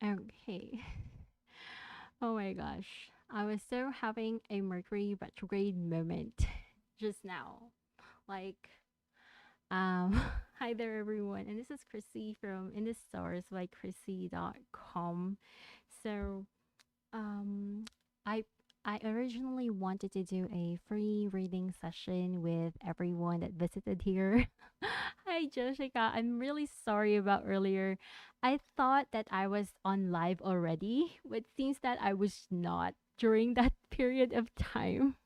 Okay. Oh my gosh. I was so having a Mercury retrograde moment just now. Like, hi there everyone. And this is Krissy from In the Stars by Krissy.com. So, um I I originally wanted to do a free reading session with everyone that visited here. Hi Jessica, I'm really sorry about earlier. I thought that I was on live already, but seems that I was not during that period of time.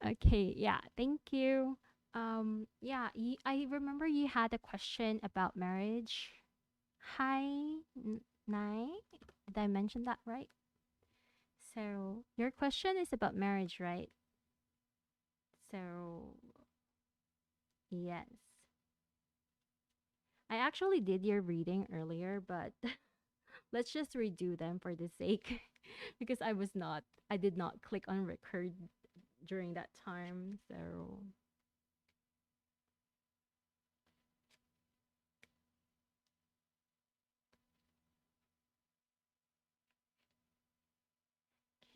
Okay, yeah, thank you. Yeah, I remember you had a question about marriage. Hi, Nai. Did I mention that right? So, your question is about marriage, right? So, yes. I actually did your reading earlier, but let's just redo them for the sake because I did not click on record during that time. So,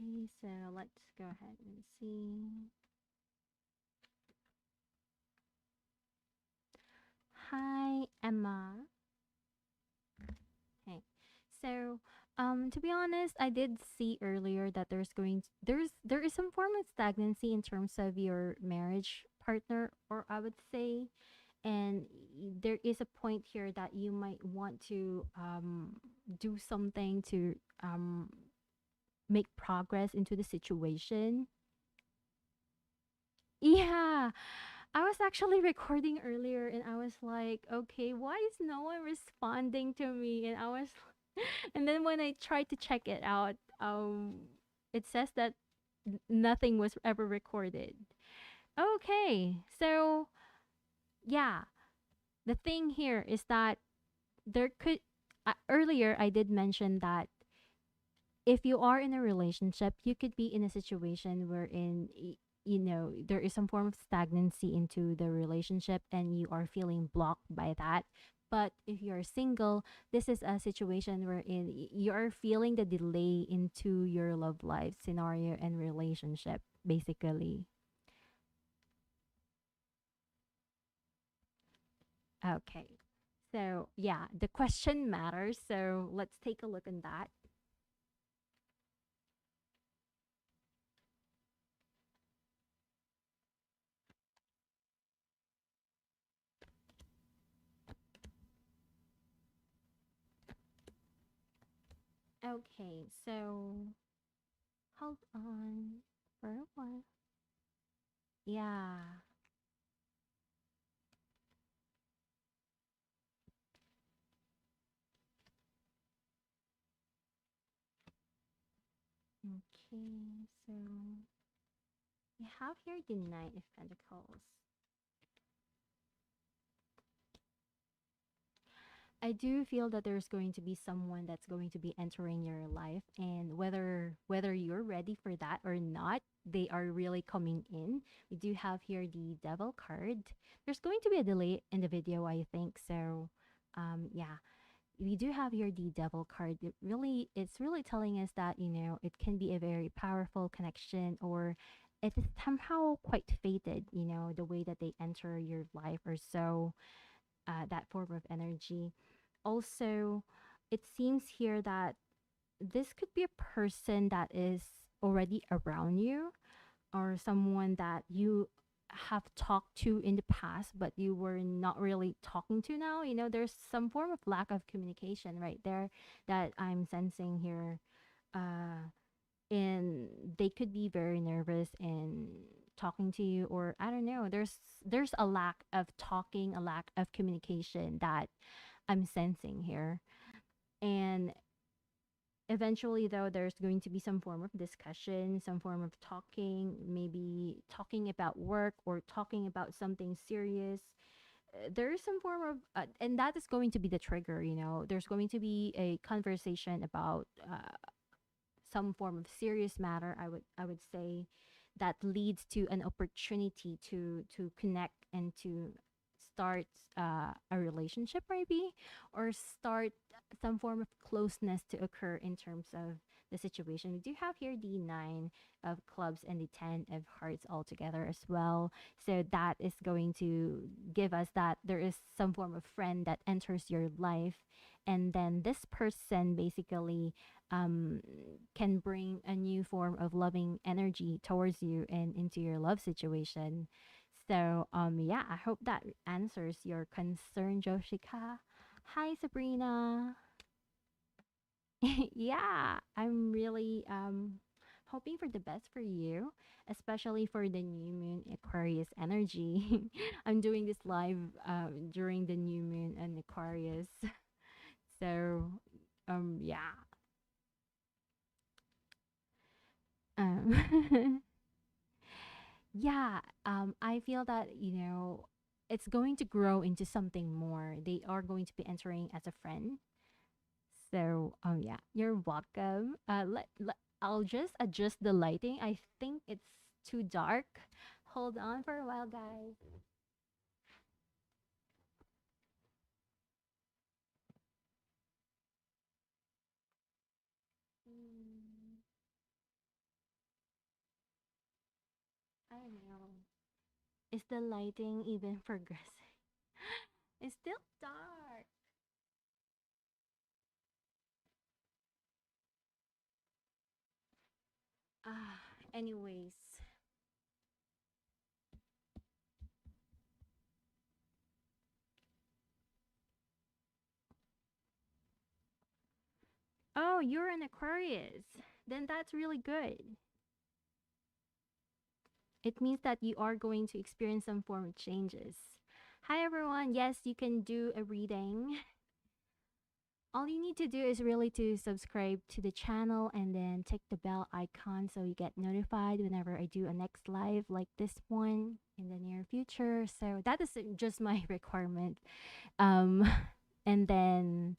okay, so let's go ahead and see. Hi, Emma. Okay. So, to be honest, I did see earlier that there is some form of stagnancy in terms of your marriage partner, or I would say, and there is a point here that you might want to do something to make progress into the situation. Yeah, I was actually recording earlier and I was like, okay, why is no one responding to me? And I was and then when I tried to check it out, it says that nothing was ever recorded. Okay. So, yeah, the thing here is that there could earlier I did mention that if you are in a relationship, you could be in a situation wherein there is some form of stagnancy into the relationship and you are feeling blocked by that. But if you're single, this is a situation wherein you're feeling the delay into your love life scenario and relationship, basically. Okay. So, yeah, the question matters. So, let's take a look at that. Okay. So, hold on for a while. Yeah. Okay. So, we have here the Knight of Pentacles. I do feel that there's going to be someone that's going to be entering your life, and whether you're ready for that or not, they are really coming in. We do have here the Devil card. There's going to be a delay in the video, I think. So, yeah, we do have here the Devil card. It's really telling us that it can be a very powerful connection, or it is somehow quite fated. The way that they enter your life, or so, that form of energy. Also, it seems here that this could be a person that is already around you, or someone that you have talked to in the past but you were not really talking to now. There's some form of lack of communication right there that I'm sensing here. And they could be very nervous in talking to you, or I don't know, there's a lack of talking, a lack of communication that I'm sensing here. And eventually, though, there's going to be some form of discussion, some form of talking, maybe talking about work or talking about something serious. There is some form of, and that is going to be the trigger. There's going to be a conversation about some form of serious matter. I would say that leads to an opportunity to connect and to start a relationship, maybe, or start some form of closeness to occur in terms of the situation. We do have here the nine of clubs and the 10 of hearts all together as well. So that is going to give us that there is some form of friend that enters your life. And then this person basically um, can bring a new form of loving energy towards you and into your love situation. So, yeah, I hope that answers your concern, Joshika. Hi, Sabrina. Yeah, I'm really hoping for the best for you, especially for the new moon Aquarius energy. I'm doing this live during the new moon and Aquarius. So, yeah. Um yeah, I feel that, it's going to grow into something more. They are going to be entering as a friend. So, yeah, you're welcome. I'll just adjust the lighting. I think it's too dark. Hold on for a while, guys. Mm, I don't know. Is the lighting even progressing? It's still dark. Ah, anyways. Oh, you're an Aquarius. Then that's really good. It means that you are going to experience some form of changes. Hi, everyone. Yes, you can do a reading. All you need to do is really to subscribe to the channel and then tick the bell icon so you get notified whenever I do a next live like this one in the near future. So that is just my requirement. Um, and then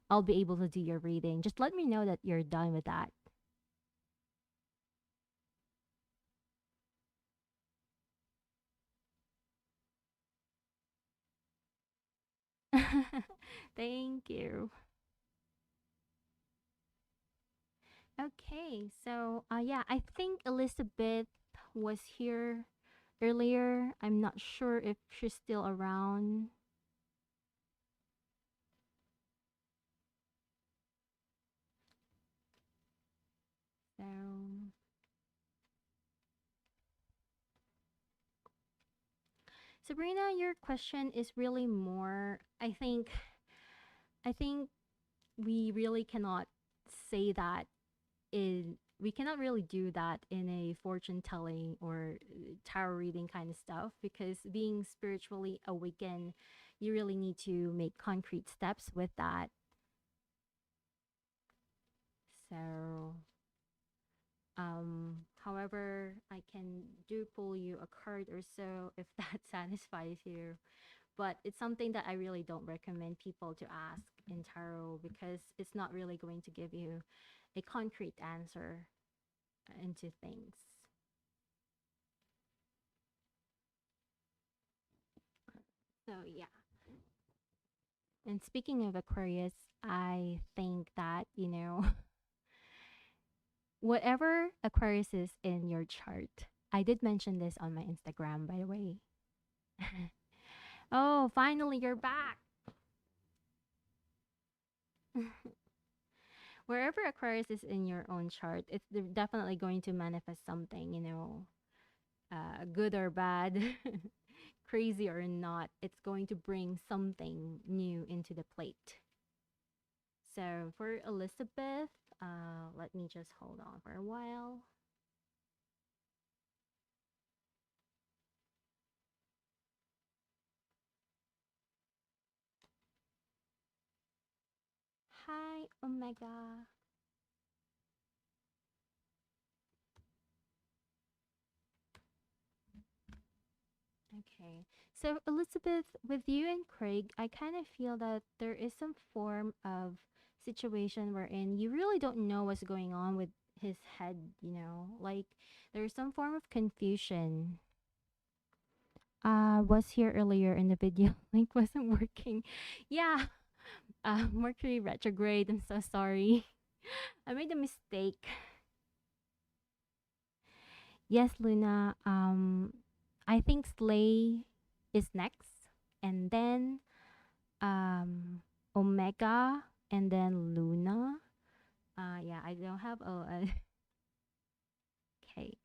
I'll be able to do your reading. Just let me know that you're done with that. Thank you. Okay, so yeah, I think Elizabeth was here earlier. I'm not sure if she's still around. So Sabrina, your question is really more. I think we really cannot say that in we cannot really do that in a fortune telling or tarot reading kind of stuff because being spiritually awakened, you really need to make concrete steps with that. So however, I can do pull you a card or so if that satisfies you. But it's something that I really don't recommend people to ask in tarot because it's not really going to give you a concrete answer into things. So, yeah. And speaking of Aquarius, I think that, whatever Aquarius is in your chart, I did mention this on my Instagram, by the way. Oh, finally, you're back. Wherever Aquarius is in your own chart, it's definitely going to manifest something, good or bad, crazy or not, it's going to bring something new into the plate. So for Elizabeth, let me just hold on for a while. Hi, Omega. Okay. So, Elizabeth, with you and Craig, I kind of feel that there is some form of situation wherein you really don't know what's going on with his head. Like there's some form of confusion. was here earlier in the video. Link wasn't working. Yeah. Mercury retrograde. I'm so sorry. I made a mistake. Yes, Luna. I think Slay is next, and then um, Omega, and then Luna. Yeah, I don't have a okay.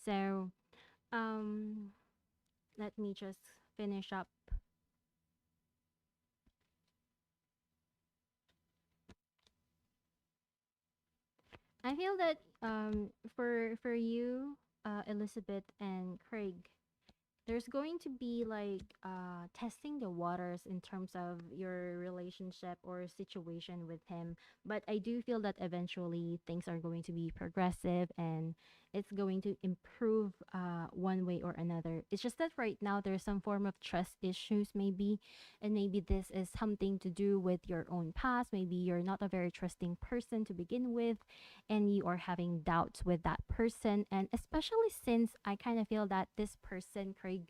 So, um, let me just finish up. I feel that for you, Elizabeth and Craig, there's going to be like testing the waters in terms of your relationship or situation with him, but I do feel that eventually things are going to be progressive and it's going to improve one way or another. It's just that right now there's some form of trust issues maybe, and maybe this is something to do with your own past. Maybe you're not a very trusting person to begin with, and you are having doubts with that person. And especially since I kind of feel that this person, Craig,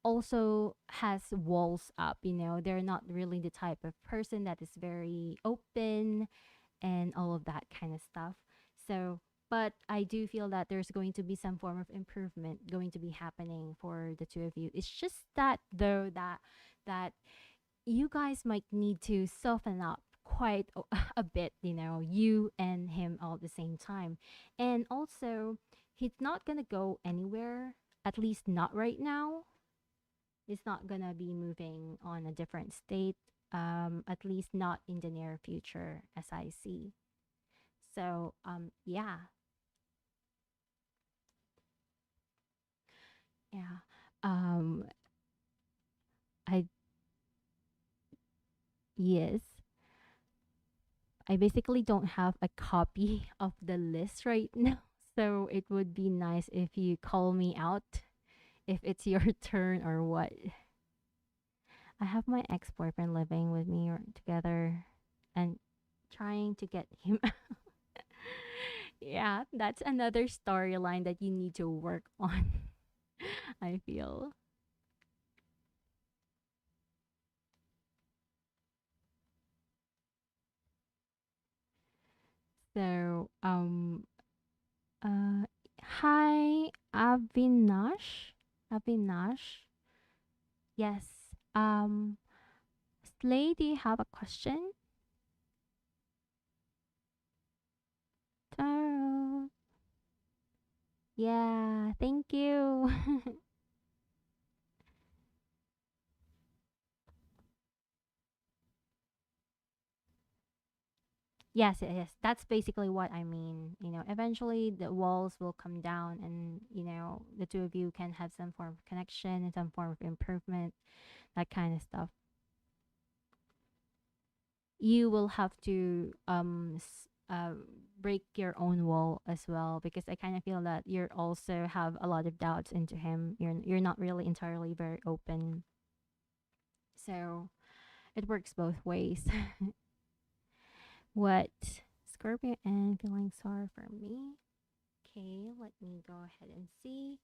also has walls up, they're not really the type of person that is very open and all of that kind of stuff. So, but I do feel that there's going to be some form of improvement going to be happening for the two of you. It's just that though that you guys might need to soften up quite a bit, you and him all at the same time. And also, he's not going to go anywhere, at least not right now. He's not going to be moving on a different state, at least not in the near future, as I see. So, yeah, yeah. Um, I, yes. I basically don't have a copy of the list right now. So it would be nice if you call me out if it's your turn or what. I have my ex boyfriend living with me or together and trying to get him. Yeah, that's another storyline that you need to work on, I feel. So, uh, hi, Avinash. Avinash. Yes. Slay, do you have a question? Taro. Yeah, thank you. Yes, yes, that's basically what I mean. Eventually the walls will come down and, the two of you can have some form of connection and some form of improvement, that kind of stuff. You will have to break your own wall as well, because I kind of feel that you also have a lot of doubts into him. You're not really entirely very open. So, it works both ways. What? Scorpio and feeling sorry for me. Okay, let me go ahead and see.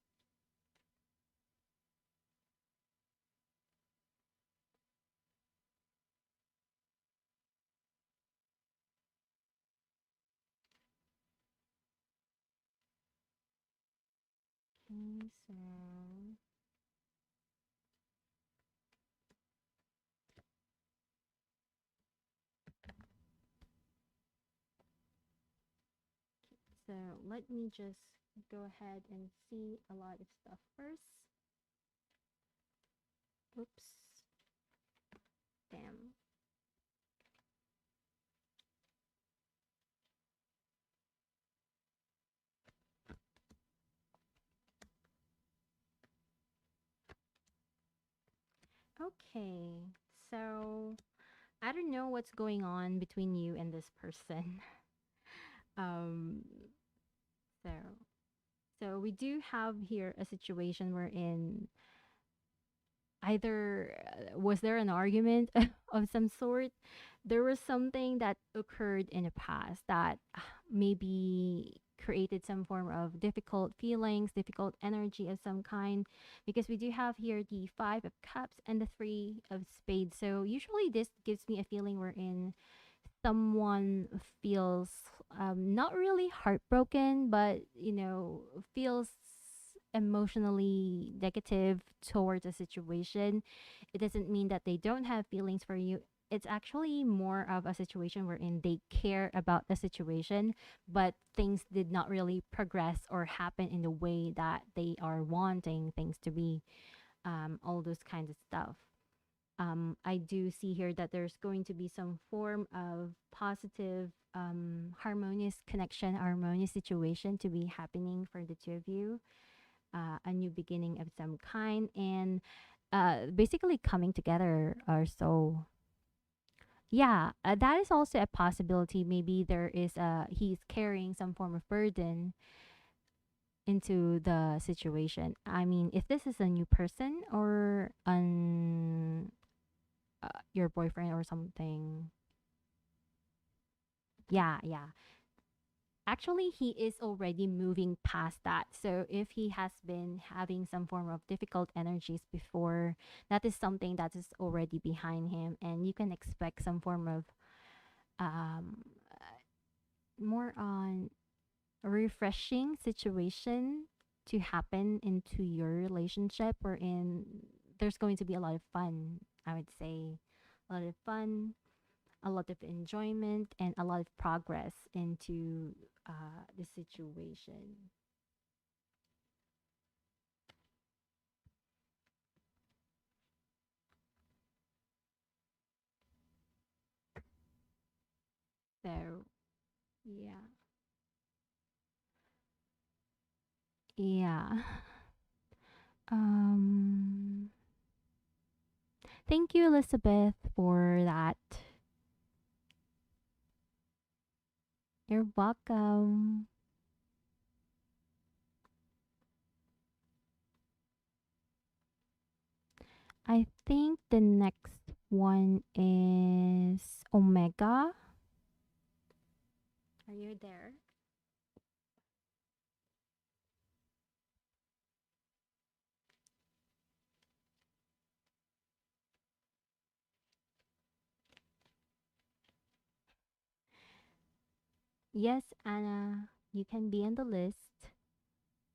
Okay, so let me just go ahead and see a lot of stuff first. Oops. Damn. Okay. So I don't know what's going on between you and this person. um so so we do have here a situation wherein either was there an argument of some sort. There was something that occurred in the past that maybe created some form of difficult feelings, difficult energy of some kind, because we do have here the Five of Cups and the Three of Spades. So usually this gives me a feeling we're in someone feels not really heartbroken, but feels emotionally negative towards a situation. It doesn't mean that they don't have feelings for you. It's actually more of a situation wherein they care about the situation, but things did not really progress or happen in the way that they are wanting things to be. All those kinds of stuff. I do see here that there's going to be some form of positive, harmonious connection, harmonious situation to be happening for the two of you. A new beginning of some kind, and basically coming together. Or so, yeah, that is also a possibility. Maybe there is he's carrying some form of burden into the situation. I mean, if this is a new person or your boyfriend or something. Yeah, yeah. Actually, he is already moving past that. So if he has been having some form of difficult energies before, that is something that is already behind him, and you can expect some form of um more on a refreshing situation to happen into your relationship, wherein there's going to be a lot of fun. I would say a lot of fun, a lot of enjoyment, and a lot of progress into the situation. So, yeah. Yeah. Um, thank you, Elizabeth, for that. You're welcome. I think the next one is Omega. Are you there? Yes, Anna, you can be on the list.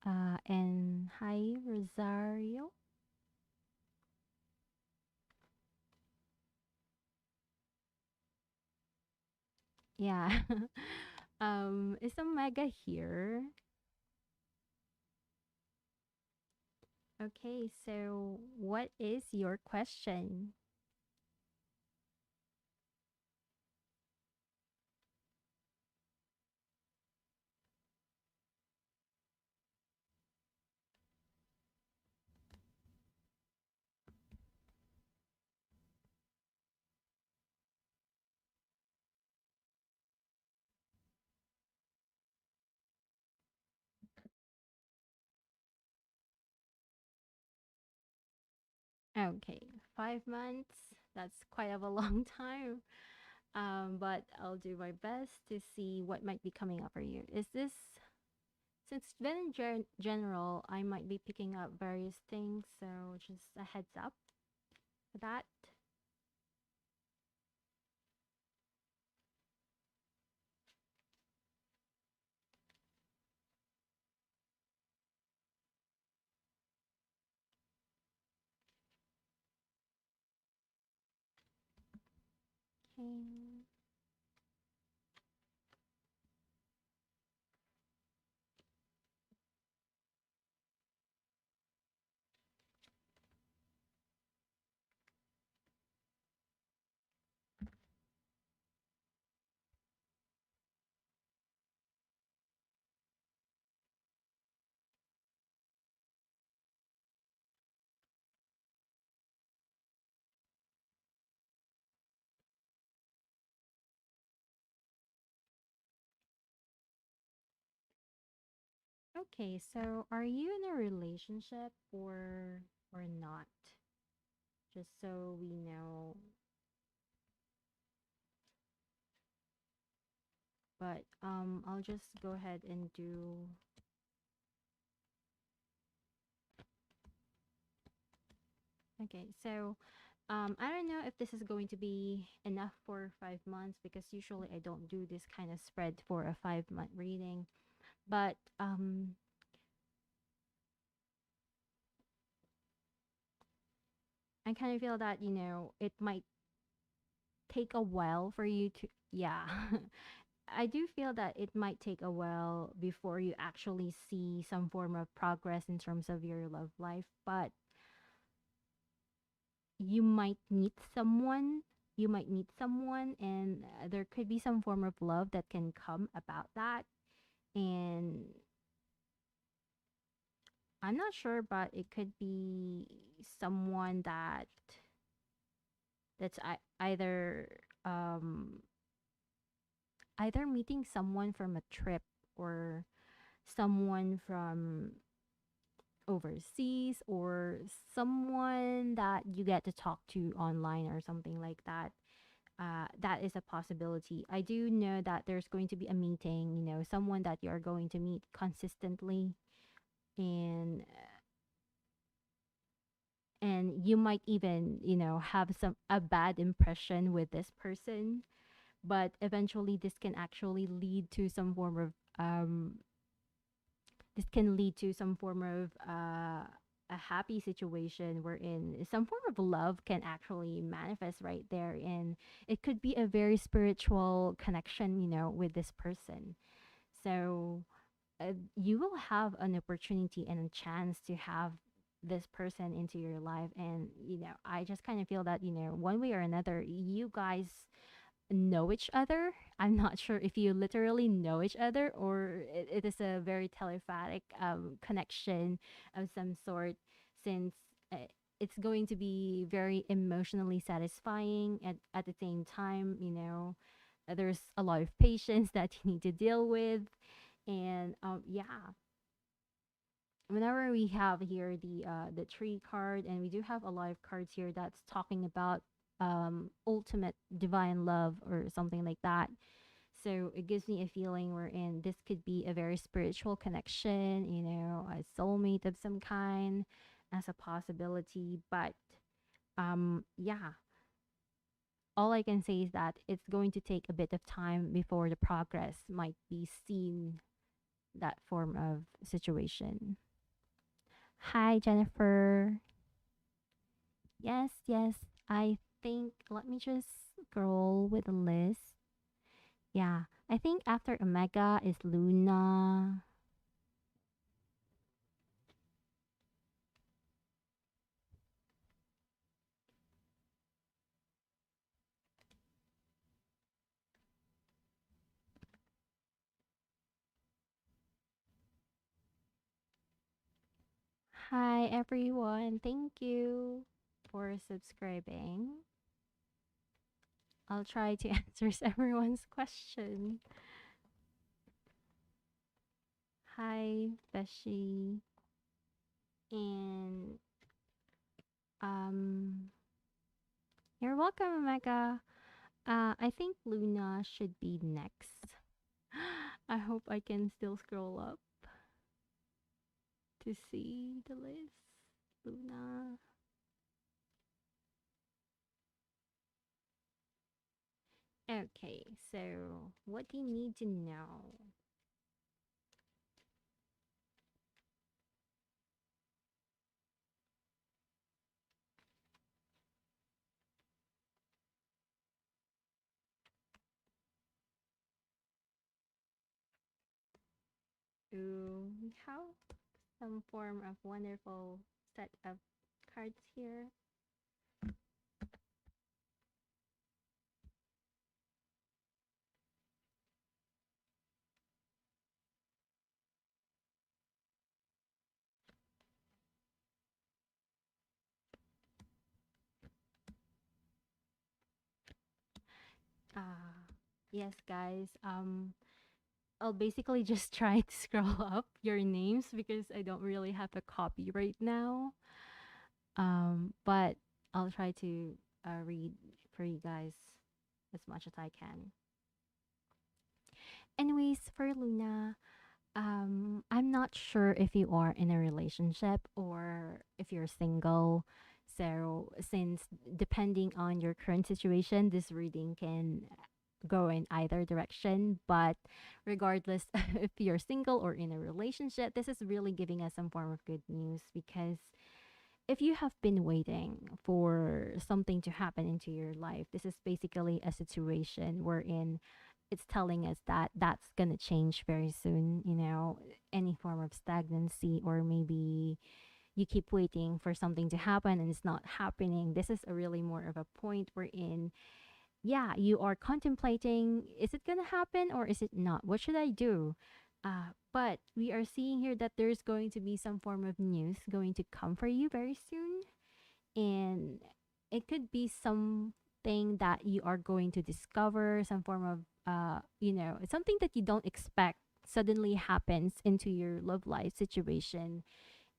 And hi, Rosario. Yeah. Is Omega here? Okay, so what is your question? Okay, 5 months. That's quite of a long time. But I'll do my best to see what might be coming up for you. Is this since it's been in general, I might be picking up various things, so just a heads up for that. Okay. Okay, so are you in a relationship or not? Just so we know. But I'll just go ahead and do. Okay, so I don't know if this is going to be enough for 5 months because usually I don't do this kind of spread for a 5 month reading. But I kind of feel that, it might take a while for you to, yeah. I do feel that it might take a while before you actually see some form of progress in terms of your love life, but you might meet someone. You might meet someone, and there could be some form of love that can come about that. And I'm not sure, but it could be someone that's um either meeting someone from a trip or someone from overseas or someone that you get to talk to online or something like that. That is a possibility. I do know that there's going to be a meeting, someone that you're going to meet consistently, and you might even, have some a bad impression with this person, but eventually this can actually lead to some form of a happy situation wherein some form of love can actually manifest right there, and it could be a very spiritual connection, with this person. So you will have an opportunity and a chance to have this person into your life, and I just kind of feel that, one way or another, you guys know each other. I'm not sure if you literally know each other or it is a very telepathic connection of some sort, since uh, it's going to be very emotionally satisfying at the same time. There's a lot of patience that you need to deal with. And yeah, whenever we have here the tree card, and we do have a lot of cards here that's talking about ultimate divine love or something like that. So it gives me a feeling wherein this could be a very spiritual connection, a soulmate of some kind as a possibility. But yeah, all I can say is that it's going to take a bit of time before the progress might be seen, that form of situation. Hi, Jennifer. Yes, yes. I think, let me just scroll with the list. Yeah, I think after Omega is Luna. Hi, everyone. Thank you for subscribing. I'll try to answer everyone's question. Hi, Beshi. And um, you're welcome, Omega. I think Luna should be next. I hope I can still scroll up to see the list. Luna. Okay, so what do you need to know? Ooh, we have some form of wonderful set of cards here. Yes, guys. I'll basically just try to scroll up your names because I don't really have a copy right now. But I'll try to read for you guys as much as I can. Anyways, for Luna, I'm not sure if you are in a relationship or if you're single. So, since depending on your current situation, this reading can go in either direction. But regardless if you're single or in a relationship, this is really giving us some form of good news because if you have been waiting for something to happen into your life, this is basically a situation wherein it's telling us that that's going to change very soon, any form of stagnancy, or maybe you keep waiting for something to happen and it's not happening. This is a really more of a point wherein, yeah, you are contemplating, is it going to happen or is it not? What should I do? But we are seeing here that there's going to be some form of news going to come for you very soon. And it could be something that you are going to discover, some form of, it's something that you don't expect suddenly happens into your love life situation.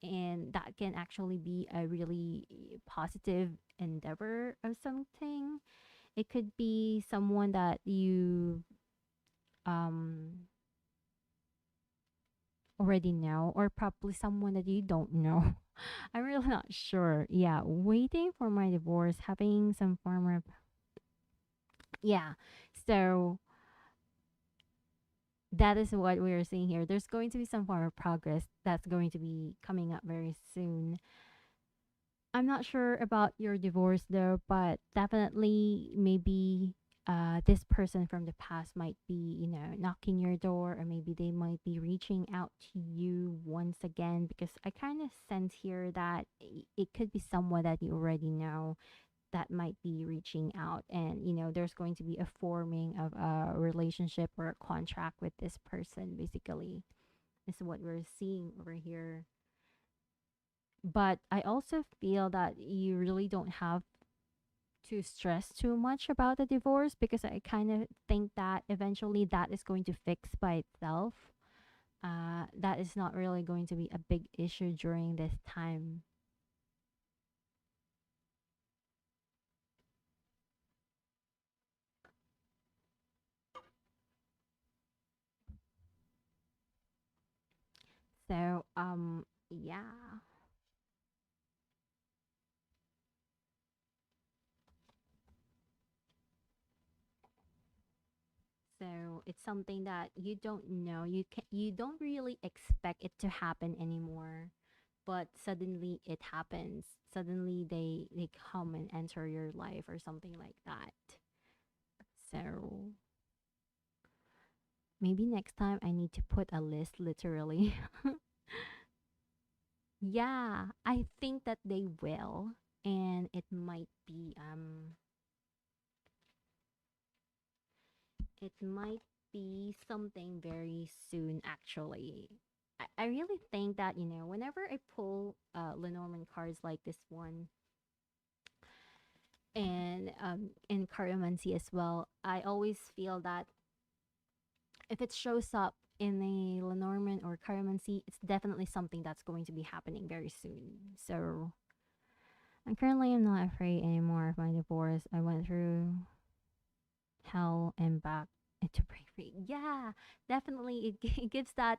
And that can actually be a really positive endeavor of something. It could be someone that you um already know, or probably someone that you don't know. I'm really not sure. Yeah, waiting for my divorce, having some form of, yeah. So that is what we're seeing here. There's going to be some form of progress that's going to be coming up very soon. I'm not sure about your divorce though, but definitely maybe this person from the past might be, knocking your door, or maybe they might be reaching out to you once again, because I kind of sense here that it could be someone that you already know that might be reaching out, and there's going to be a forming of a relationship or a contract with this person, basically, is what we're seeing over here. But I also feel that you really don't have to stress too much about the divorce, because I kind of think that eventually that is going to fix by itself. That is not really going to be a big issue during this time. So, yeah. So it's something that you don't know. You don't really expect it to happen anymore, but suddenly it happens. Suddenly they come and enter your life or something like that. So maybe next time I need to put a list literally. Yeah, I think that they will, and it might be something very soon actually. I really think that, whenever I pull Lenormand cards like this one, and in Cardiomancy as well, I always feel that if it shows up in the Lenormand or Cardiomancy, it's definitely something that's going to be happening very soon. So I currently am not afraid anymore of my divorce. I went through hell and back to break free. Yeah, definitely. It gives that,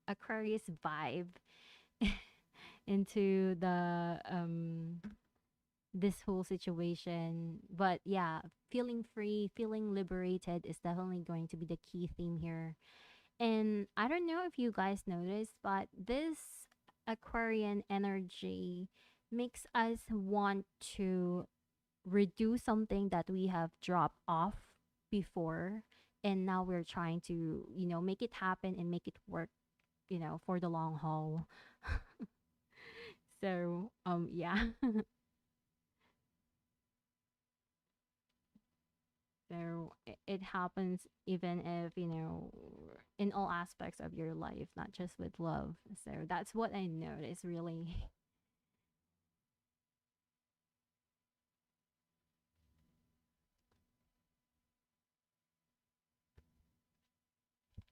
Aquarius vibe into the this whole situation. But yeah, feeling free, feeling liberated is definitely going to be the key theme here. And I don't know if you guys noticed, but this Aquarian energy makes us want to redo something that we have dropped off before, and now we're trying to, make it happen and make it work, for the long haul. So yeah. So it happens even if, in all aspects of your life, not just with love. So that's what I noticed really.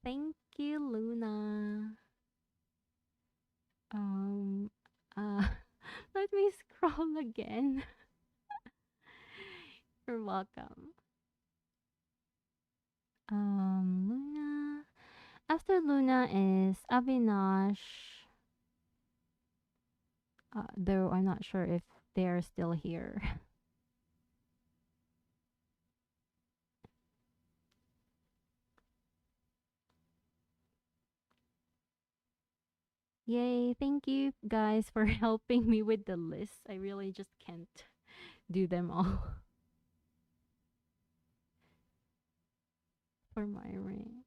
Thank you, Luna. um uh Let me scroll again. You're welcome. Luna. After Luna is Avinash, though I'm not sure if they're still here. Yay, thank you guys for helping me with the list. I really just can't do them all for my ring.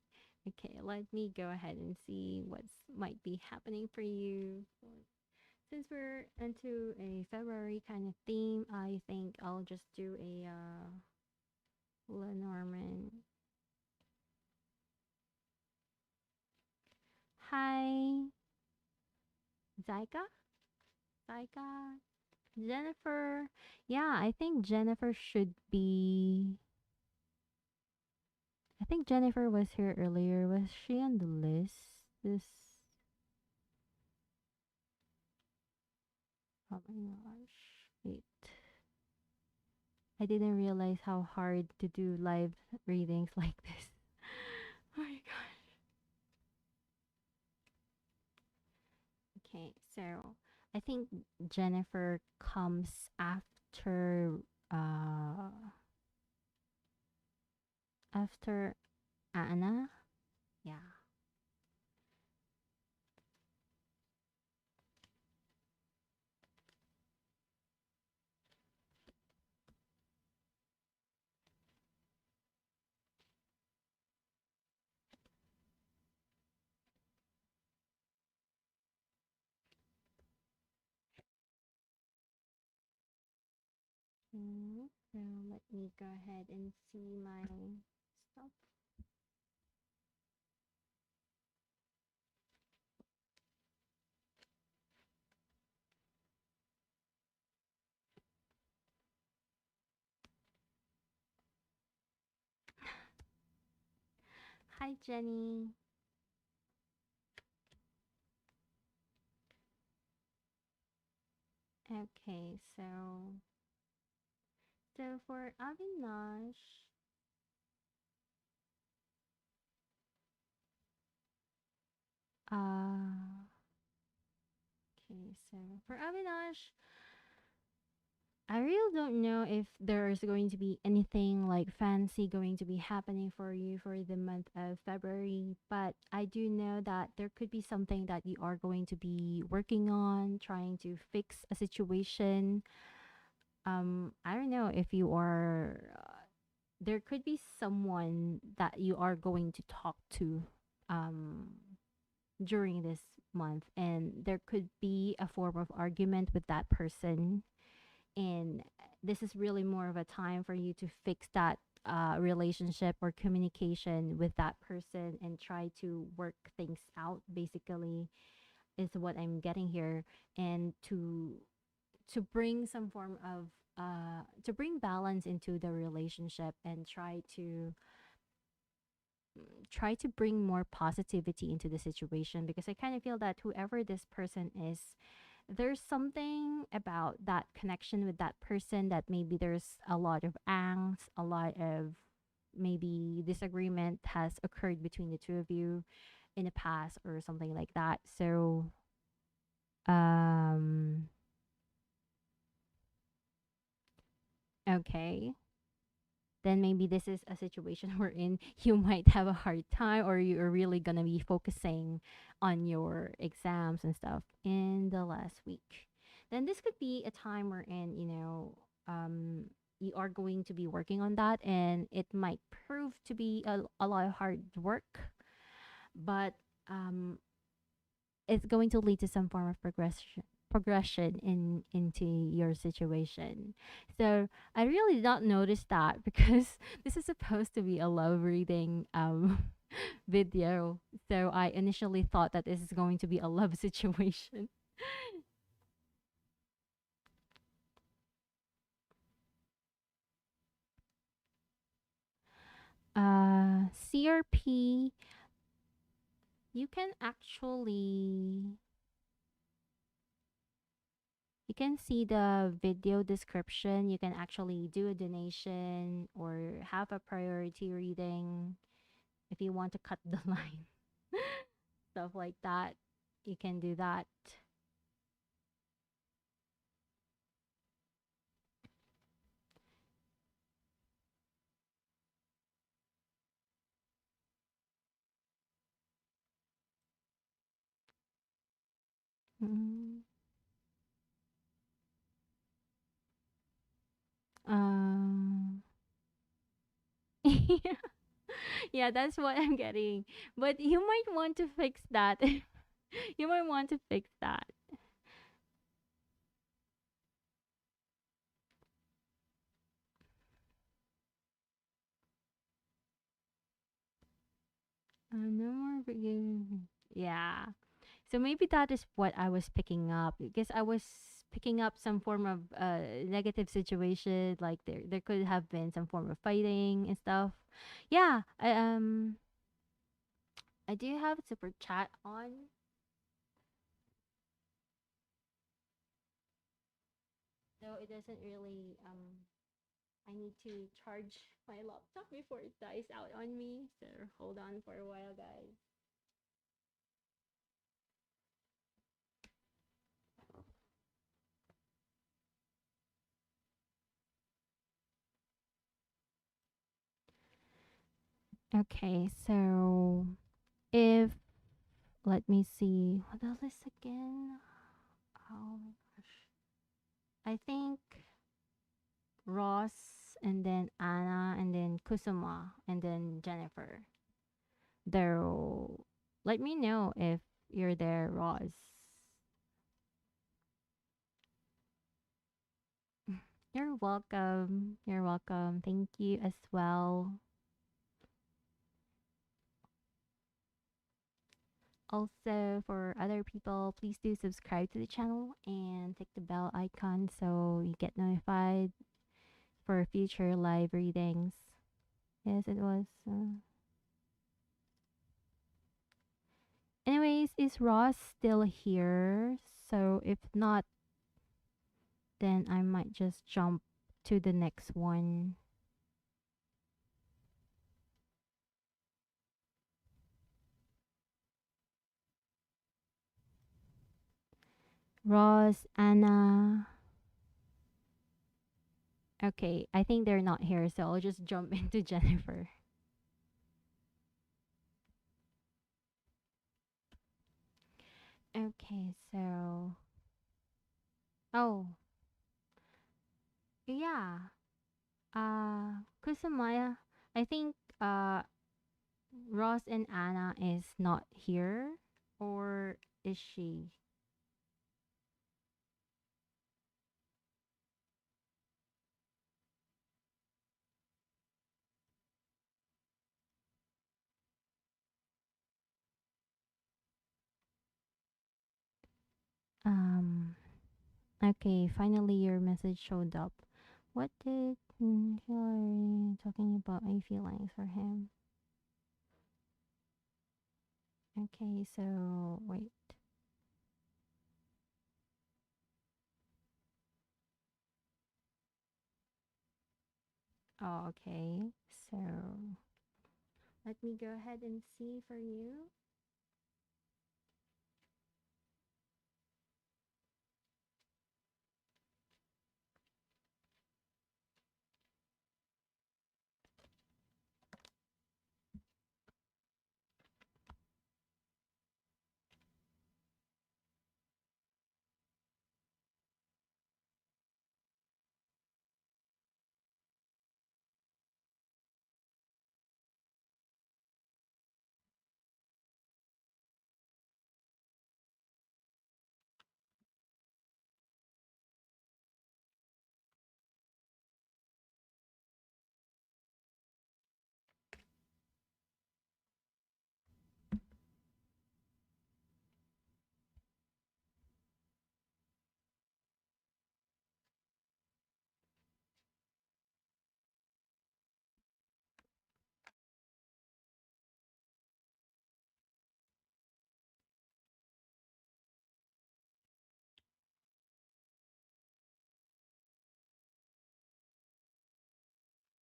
Okay, let me go ahead and see what's might be happening for you. Since we're into a February kind of theme, I think I'll just do a Lenormand. Hi, Zyka? Zyka? Jennifer? Yeah, I think Jennifer should be. I think Jennifer was here earlier. Was she on the list? This. Oh my gosh. Wait. I didn't realize how hard to do live readings like this. Oh my god. Okay, so I think Jennifer comes after uh after Anna. Yeah. So let me go ahead and see my stuff. Hi Jenny. Okay, so for Avinash, okay, so for Avinash, I really don't know if there's going to be anything like fancy going to be happening for you for the month of February, but I do know that there could be something that you are going to be working on, trying to fix a situation. I don't know if you are there could be someone that you are going to talk to um during this month, and there could be a form of argument with that person, and this is really more of a time for you to fix that relationship or communication with that person and try to work things out, basically, is what I'm getting here. And to bring some form of to bring balance into the relationship and try to bring more positivity into the situation, because I kind of feel that whoever this person is, there's something about that connection with that person that maybe there's a lot of angst, a lot of maybe disagreement has occurred between the two of you in the past or something like that. So, um, okay, then maybe this is a situation wherein you might have a hard time, or you're really gonna be focusing on your exams and stuff in the last week. Then this could be a time wherein, you are going to be working on that, and it might prove to be a lot of hard work, but um, it's going to lead to some form of progression into your situation. So I really did not notice that because this is supposed to be a love reading video. So I initially thought that this is going to be a love situation. CRP, you can actually you can see the video description. You can actually do a donation or have a priority reading if you want to cut the line. Stuff like that. You can do that. Mm. Um, yeah, yeah, that's what I'm getting. But you might want to fix that. You might want to fix that. No more forgiving. Yeah. So maybe that is what I was picking up because I was picking up some form of negative situation. Like there could have been some form of fighting and stuff. Yeah. I do have super chat on, so it doesn't really I need to charge my laptop before it dies out on me. So hold on for a while, guys. Okay, so if let me see what else is again. Oh my gosh, I think Ross and then Anna and then Kusuma and then Jennifer. Though, let me know if you're there, Ross. You're welcome. You're welcome. Thank you as well. Also, for other people, please do subscribe to the channel and click the bell icon so you get notified for future live readings. Yes, it was. Anyways, is Ross still here? So if not, then I might just jump to the next one. Ross, Anna. Okay, I think they're not here, so I'll just jump into Jennifer. Okay, so. Oh, yeah. Kusumaya, I think Ross and Anna is not here, or is she? Um, okay, finally your message showed up. What did Hillary talking about my feelings for him? Okay, so wait. Oh, okay. So let me go ahead and see for you.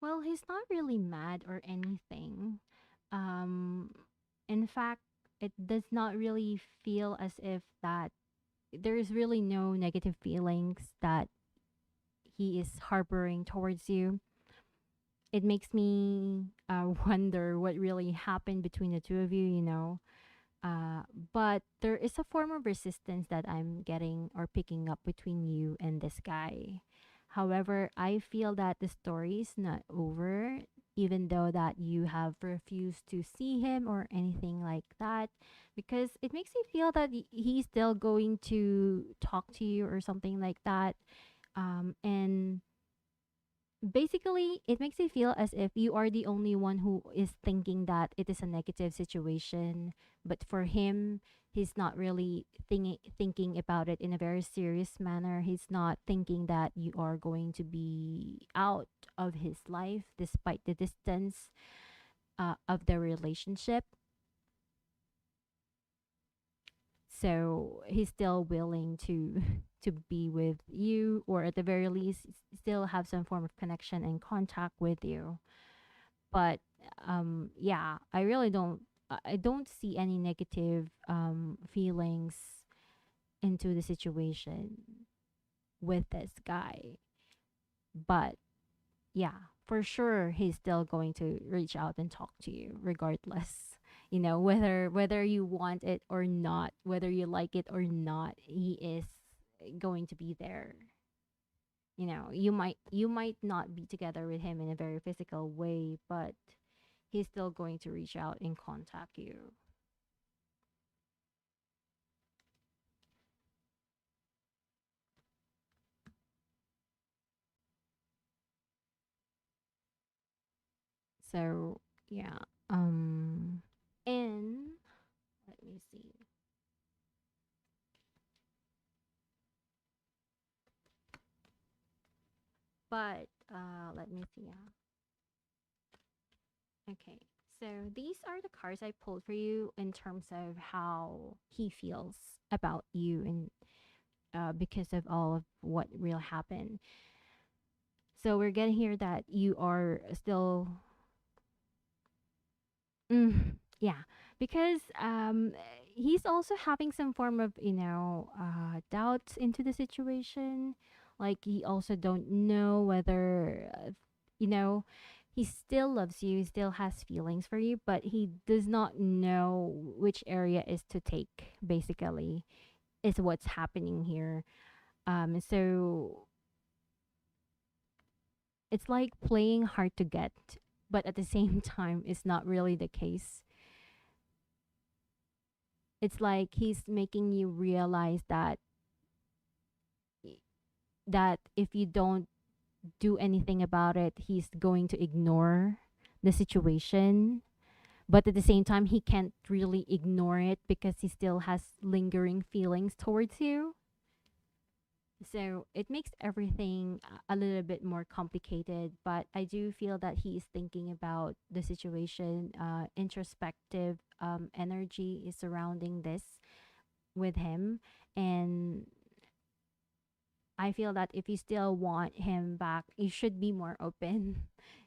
Well, he's not really mad or anything. Um, in fact, it does not really feel as if that there's really no negative feelings that he is harboring towards you. It makes me wonder what really happened between the two of you, you know. Uh, but there is a form of resistance that I'm getting or picking up between you and this guy. However, I feel that the story is not over, even though that you have refused to see him or anything like that, because it makes me feel that he's still going to talk to you or something like that. And basically it makes me feel as if you are the only one who is thinking that it is a negative situation, but for him, he's not really thinking about it in a very serious manner. He's not thinking that you are going to be out of his life despite the distance of the relationship. So he's still willing to to be with you, or at the very least still have some form of connection and contact with you. But yeah, I really don't, I don't see any negative feelings into the situation with this guy. But yeah, for sure he's still going to reach out and talk to you regardless. You know, whether you want it or not, whether you like it or not, he is going to be there. You know, you might not be together with him in a very physical way, but he's still going to reach out and contact you. So yeah. Um and let me see. But let me see. Yeah. Okay. So these are the cards I pulled for you in terms of how he feels about you, and because of all of what will happen. So we're getting here that you are still yeah, because he's also having some form of, you know, doubts into the situation. Like he also don't know whether you know, he still loves you, he still has feelings for you, but he does not know which area is to take, basically, is what's happening here. So it's like playing hard to get, but at the same time it's not really the case. It's like he's making you realize that if you don't do anything about it, he's going to ignore the situation. But at the same time, he can't really ignore it because he still has lingering feelings towards you. So it makes everything a little bit more complicated. But I do feel that he is thinking about the situation. Introspective energy is surrounding this with him. And I feel that if you still want him back, you should be more open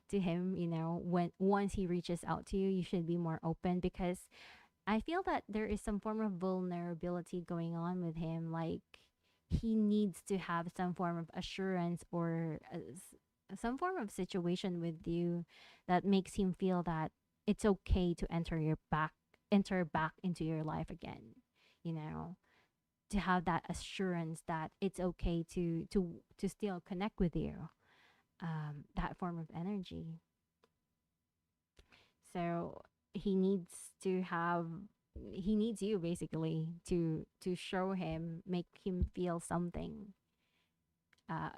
to him, you know, when once he reaches out to you, you should be more open, because I feel that there is some form of vulnerability going on with him. Like he needs to have some form of assurance or some form of situation with you that makes him feel that it's okay to enter back into your life again, you know, to have that assurance that it's okay to still connect with you, that form of energy. So he needs to have, he needs you basically to show him, make him feel something, uh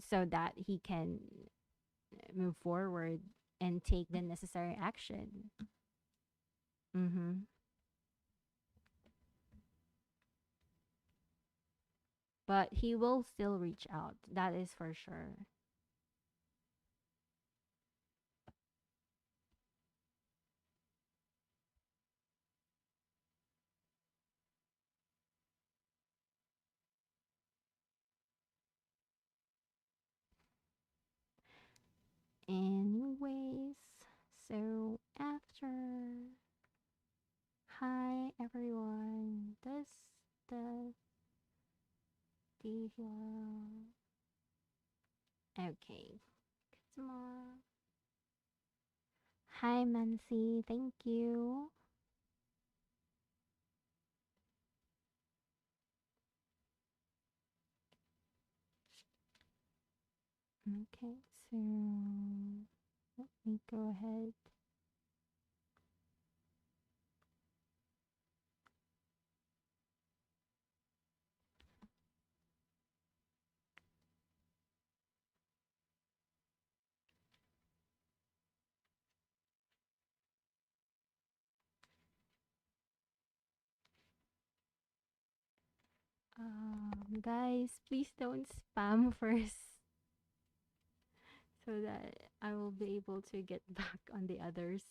so that he can move forward and take the necessary action. Mm-hmm. But he will still reach out, that is for sure. Anyways, so after Hi everyone. The do you feel okay? Come on. Hi Mancy, thank you. Okay, so let me go ahead. Guys, please don't spam first so that I will be able to get back on the others.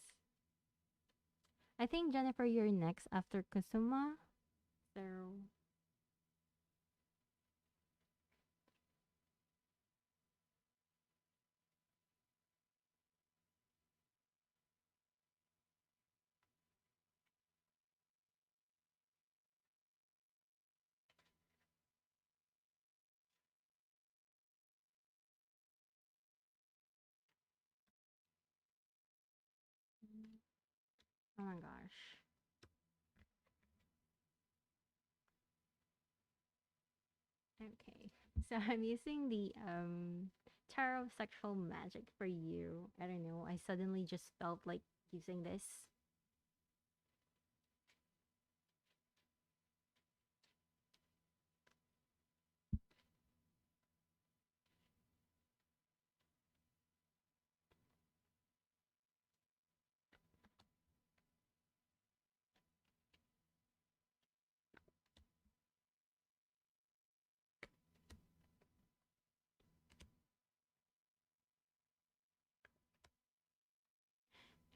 I think Jennifer, you're next after Kusuma. So, oh my gosh. Okay. So I'm using the Tarot of Sexual Magic for you. I don't know. I suddenly just felt like using this.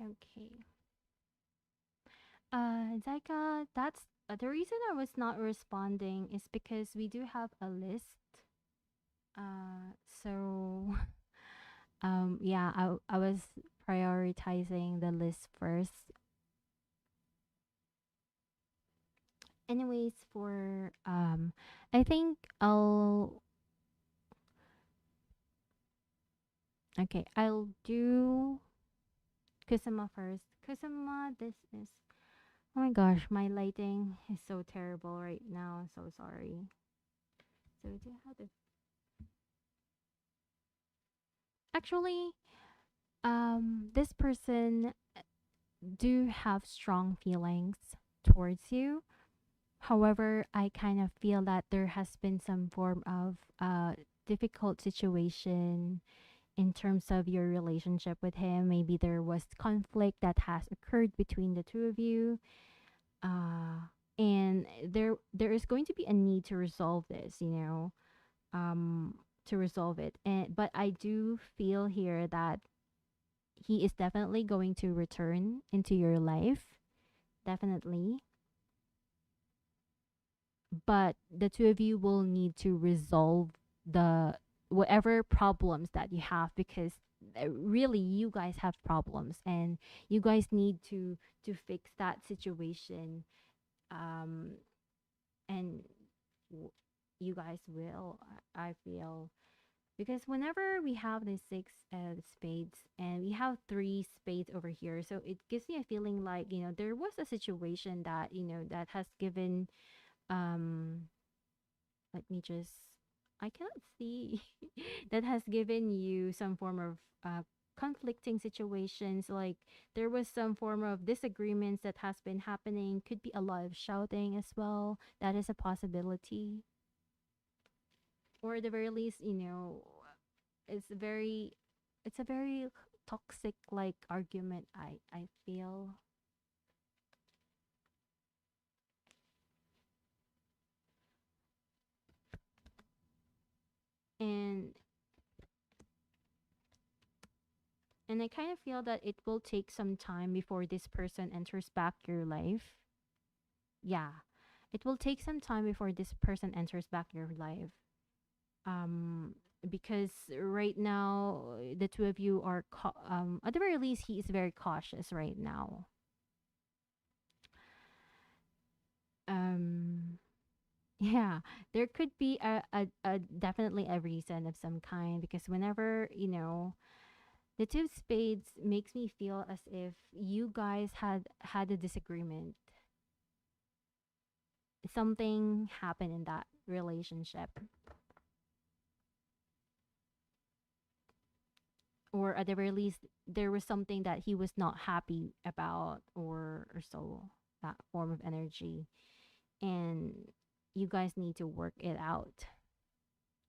Okay. Zaika, that's the reason I was not responding is because we do have a list. So yeah, I was prioritizing the list first. Anyways, for I think I'll okay, I'll do Kusama first. Kusama, this is oh my gosh, my lighting is so terrible right now. So sorry. So do you have to actually this person do have strong feelings towards you. However, I kind of feel that there has been some form of difficult situation in terms of your relationship with him. Maybe there was conflict that has occurred between the two of you. And there is going to be a need to resolve this, to resolve it. And but I do feel here that he is definitely going to return into your life, definitely. But the two of you will need to resolve the whatever problems that you have because really you guys have problems and you guys need to fix that situation um and you guys will I feel because whenever we have the six spades and we have three spades over here, so it gives me a feeling like there was a situation that that has given um let me just I cannot see that has given you some form of conflicting situations, like there was some form of disagreements that has been happening, could be a lot of shouting as well, that is a possibility, or at the very least it's very it's a very toxic like argument, I feel. and and I kind of feel that it will take some time before this person enters back your life. Yeah, it will take some time before this person enters back your life. Um, because right now the two of you are at the very least he is very cautious right now. Um, yeah, there could be a definitely a reason of some kind because whenever, the two spades makes me feel as if you guys had a disagreement. Something happened in that relationship, or at the very least, there was something that he was not happy about, or so, that form of energy, and you guys need to work it out.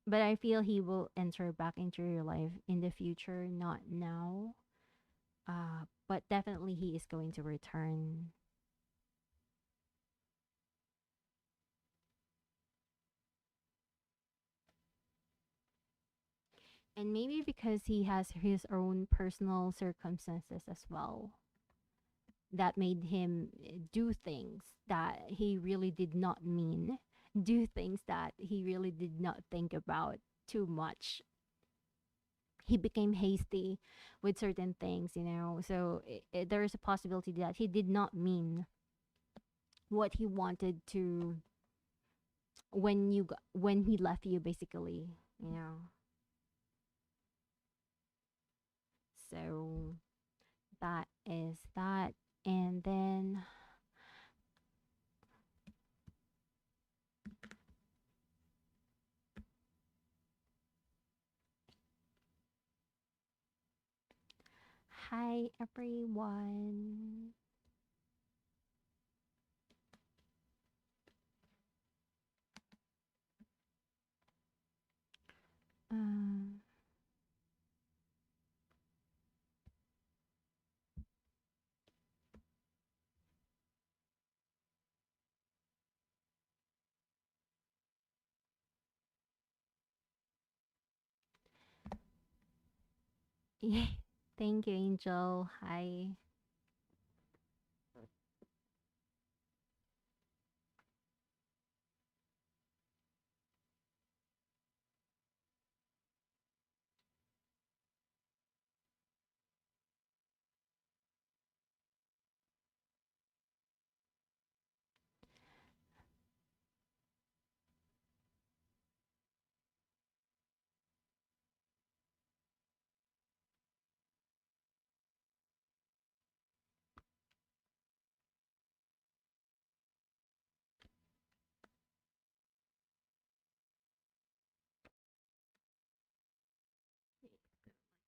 But I feel he will enter back into your life in the future, not now. But definitely he is going to return. And maybe because he has his own personal circumstances as well that made him do things that he really did not mean, do things that he really did not think about too much. He became hasty with certain things. So there is a possibility that he did not mean what he wanted to when he left you, basically. So that is that. And then, hi everyone. Um, Thank you, Angel. Hi.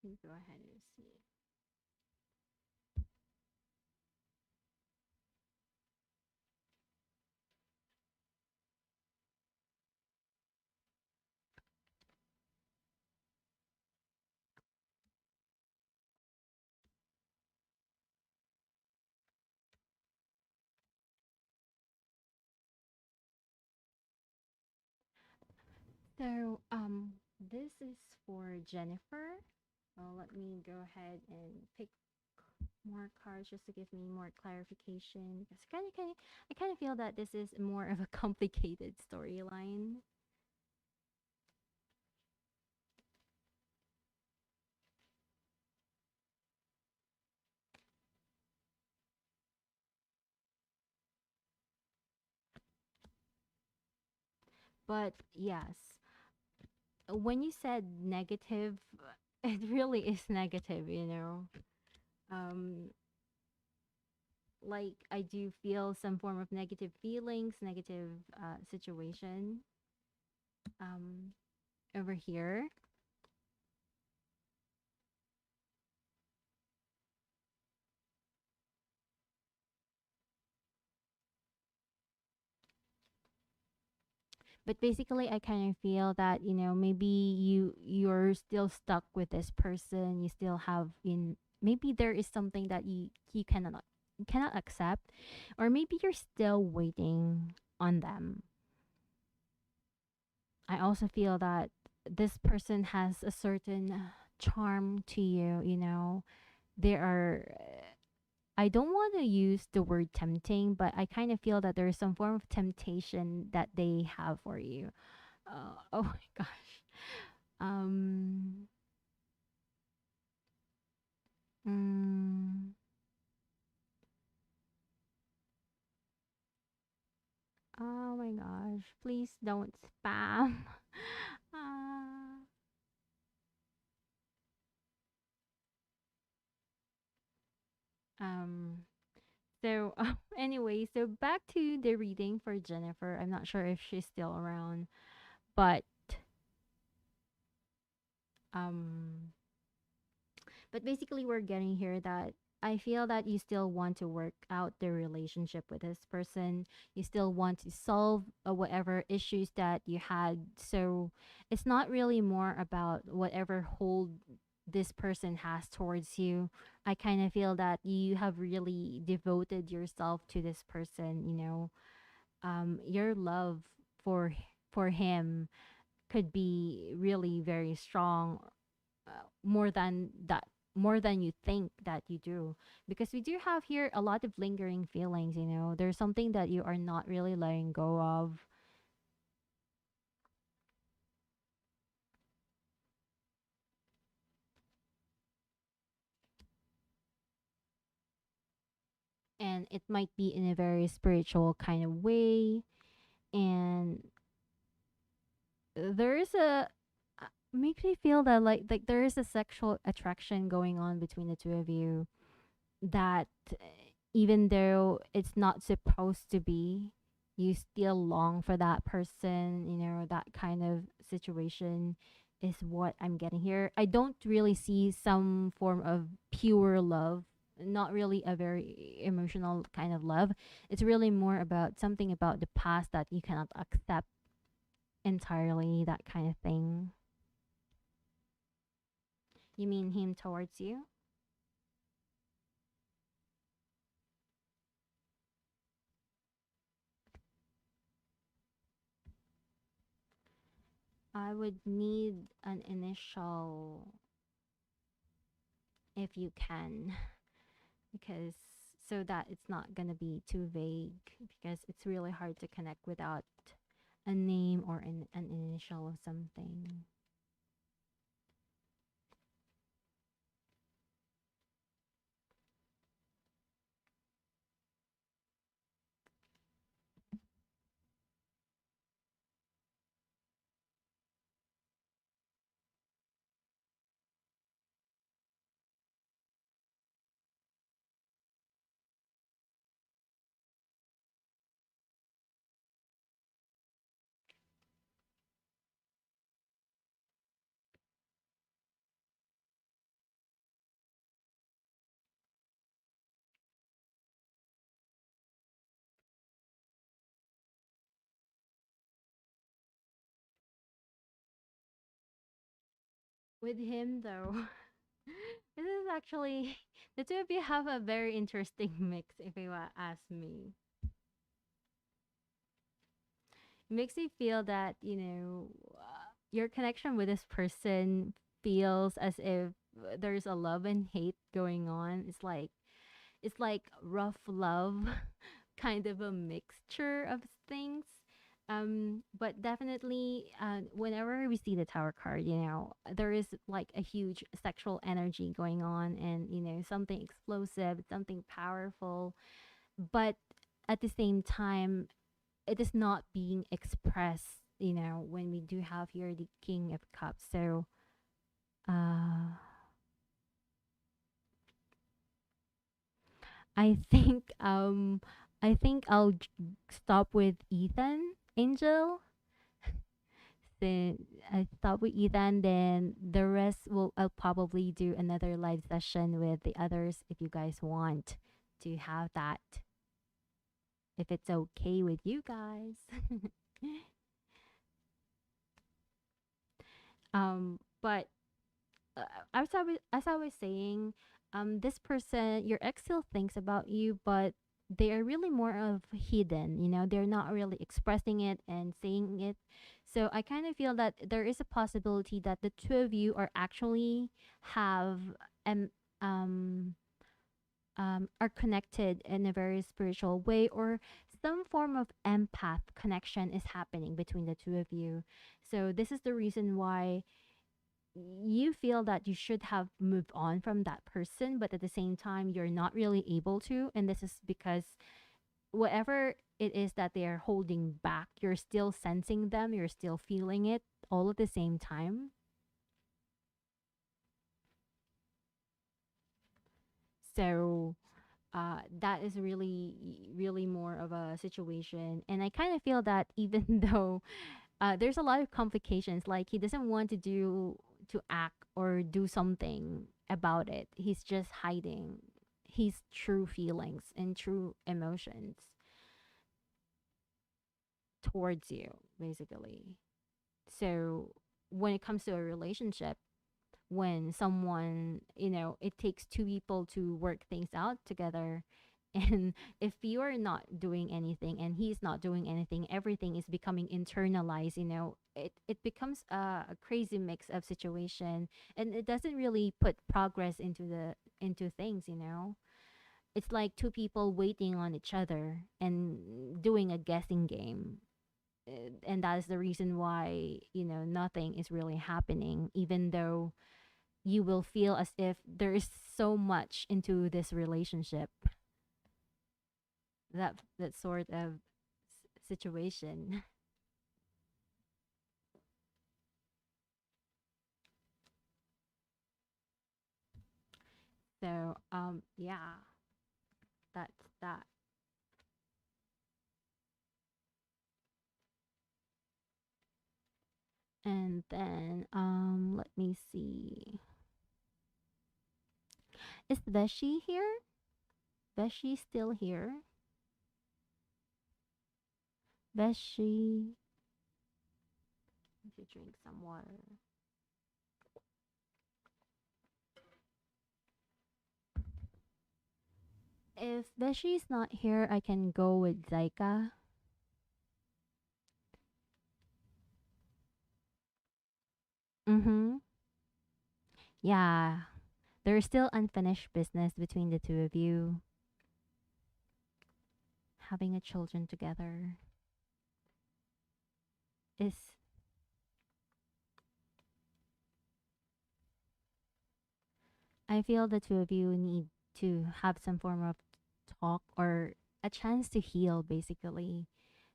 Let me go ahead and see. So, this is for Jennifer. Let me go ahead and pick more cards just to give me more clarification because I kind of feel that this is more of a complicated storyline. But yes, when you said negative, it really is negative. Um, like I do feel some form of negative feelings, negative situation um over here. But basically I kind of feel that maybe you're still stuck with this person. You still have in maybe there is something that you cannot accept, or maybe you're still waiting on them. I also feel that this person has a certain charm to you. There are I don't want to use the word tempting, but I kind of feel that there is some form of temptation that they have for you. Oh my gosh. Um, mm, Oh my gosh. Please don't spam. Ah. um so anyway, so back to the reading for Jennifer. I'm not sure if she's still around, but um basically we're getting here that I feel that you still want to work out the relationship with this person. You still want to solve whatever issues that you had. So it's not really more about whatever hold this person has towards you. I kind of feel that you have really devoted yourself to this person, you know. Your love for him could be really very strong, more than that, more than you think that you do, because we do have here a lot of lingering feelings, you know. There's something that you are not really letting go of, and it might be in a very spiritual kind of way. And there is a makes me feel that like there is a sexual attraction going on between the two of you, that even though it's not supposed to be, you still long for that person, you know, that kind of situation is what I'm getting here. I don't really see some form of pure love, not really a very emotional kind of love. It's really more about something about the past that you cannot accept entirely, that kind of thing. You mean him towards you? I would need an initial if you can, because so that it's not going to be too vague, because it's really hard to connect without a name or an initial of something. With him though, this is actually the two of you have a very interesting mix, if you ask me. It makes me feel that, you know, your connection with this person feels as if there's a love and hate going on. It's like rough love, kind of a mixture of things. But definitely, whenever we see the tower card, you know, there is like a huge sexual energy going on, and you know, something explosive, something powerful. But at the same time, it is not being expressed. You know, when we do have here the King of Cups, so uh, I think I think stop with Ethan Angel. Then I stop with Ethan. Then the rest will I'll probably do another live session with the others if you guys want to have that. If it's okay with you guys. But as I was saying, this person, your ex still thinks about you, but they are really more of hidden. You know, they're not really expressing it and saying it. So I kind of feel that there is a possibility that the two of you are actually have um um are connected in a very spiritual way, or some form of empath connection is happening between the two of you. So this is the reason why you feel that you should have moved on from that person, but at the same time, you're not really able to. And this is because whatever it is that they're holding back, you're still sensing them, you're still feeling it all at the same time. So that is really more of a situation. And I kind of feel that even though there's a lot of complications, like he doesn't want to act or do something about it. He's just hiding his true feelings and true emotions towards you, basically. So when it comes to a relationship, when someone, it takes two people to work things out together. And if you're not doing anything and he's not doing anything, everything is becoming internalized, it becomes a crazy mix of situation, and it doesn't really put progress into things. It's like two people waiting on each other and doing a guessing game. And that is the reason why nothing is really happening, even though you will feel as if there is so much into this relationship. That sort of situation. So yeah, that's that. And then let me see, is Beshi here? Beshi still here? Beshi, I should drink some water. If Beshi's not here, I can go with Zaika. Mm-hmm. Yeah, there's still unfinished business between the two of you, having a children together is, I feel the two of you need to have some form of talk or a chance to heal, basically,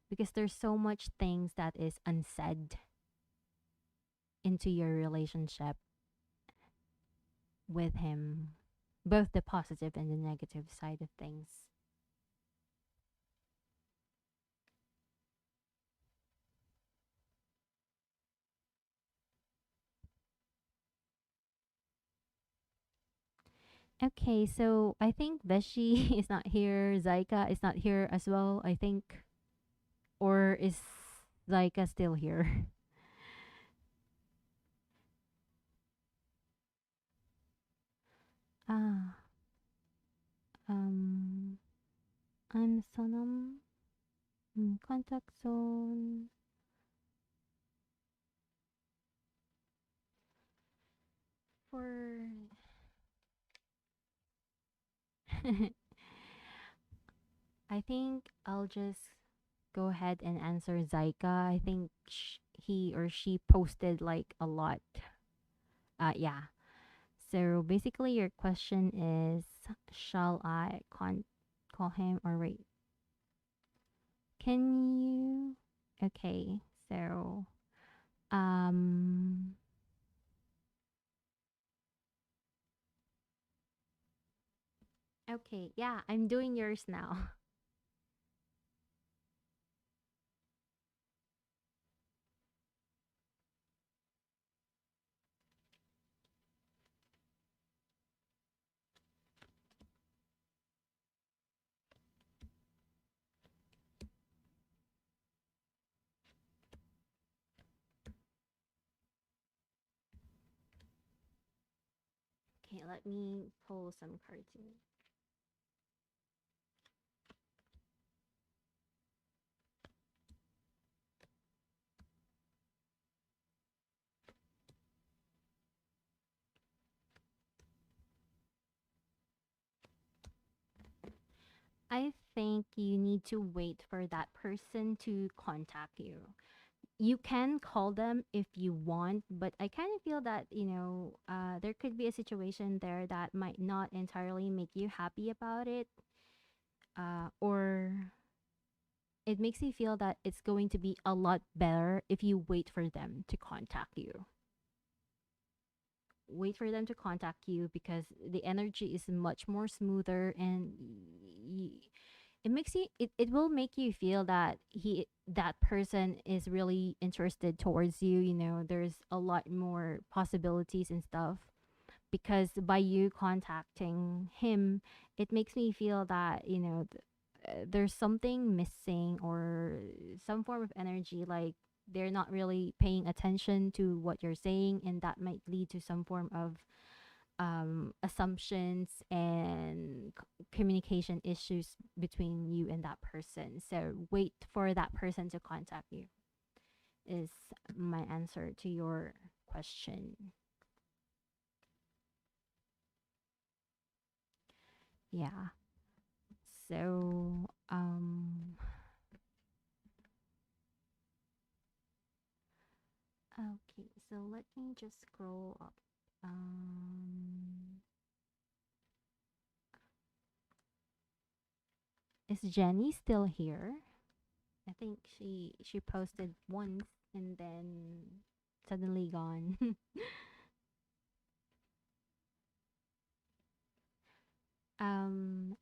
because there's so much things that is unsaid into your relationship with him, both the positive and the negative side of things. Okay, so I think Beshi is not here, Zaika is not here as well, I think. Or is Zaika still here? Ah, um, I'm Sonam. Contact zone. For I think I'll just go ahead and answer Zaika. I think he or she posted like a lot. Yeah. So basically, your question is, shall I call him or wait? Can you? Okay. So um. Okay. Yeah, I'm doing yours now. Okay. Let me pull some cards in. I think you need to wait for that person to contact you. You can call them if you want, but I kind of feel that, there could be a situation there that might not entirely make you happy about it. Or it makes me feel that it's going to be a lot better if you wait for them to contact you. Wait for them to contact you because the energy is much more smoother, and it makes you it will make you feel that that person is really interested towards you. You know, there's a lot more possibilities and stuff because by you contacting him, it makes me feel that, you know, there's something missing or some form of energy, like they're not really paying attention to what you're saying, and that might lead to some form of assumptions and communication issues between you and that person. So wait for that person to contact you is my answer to your question. Yeah. So, okay, so let me just scroll up. Um, is Jenny still here? I think she posted once and then suddenly gone.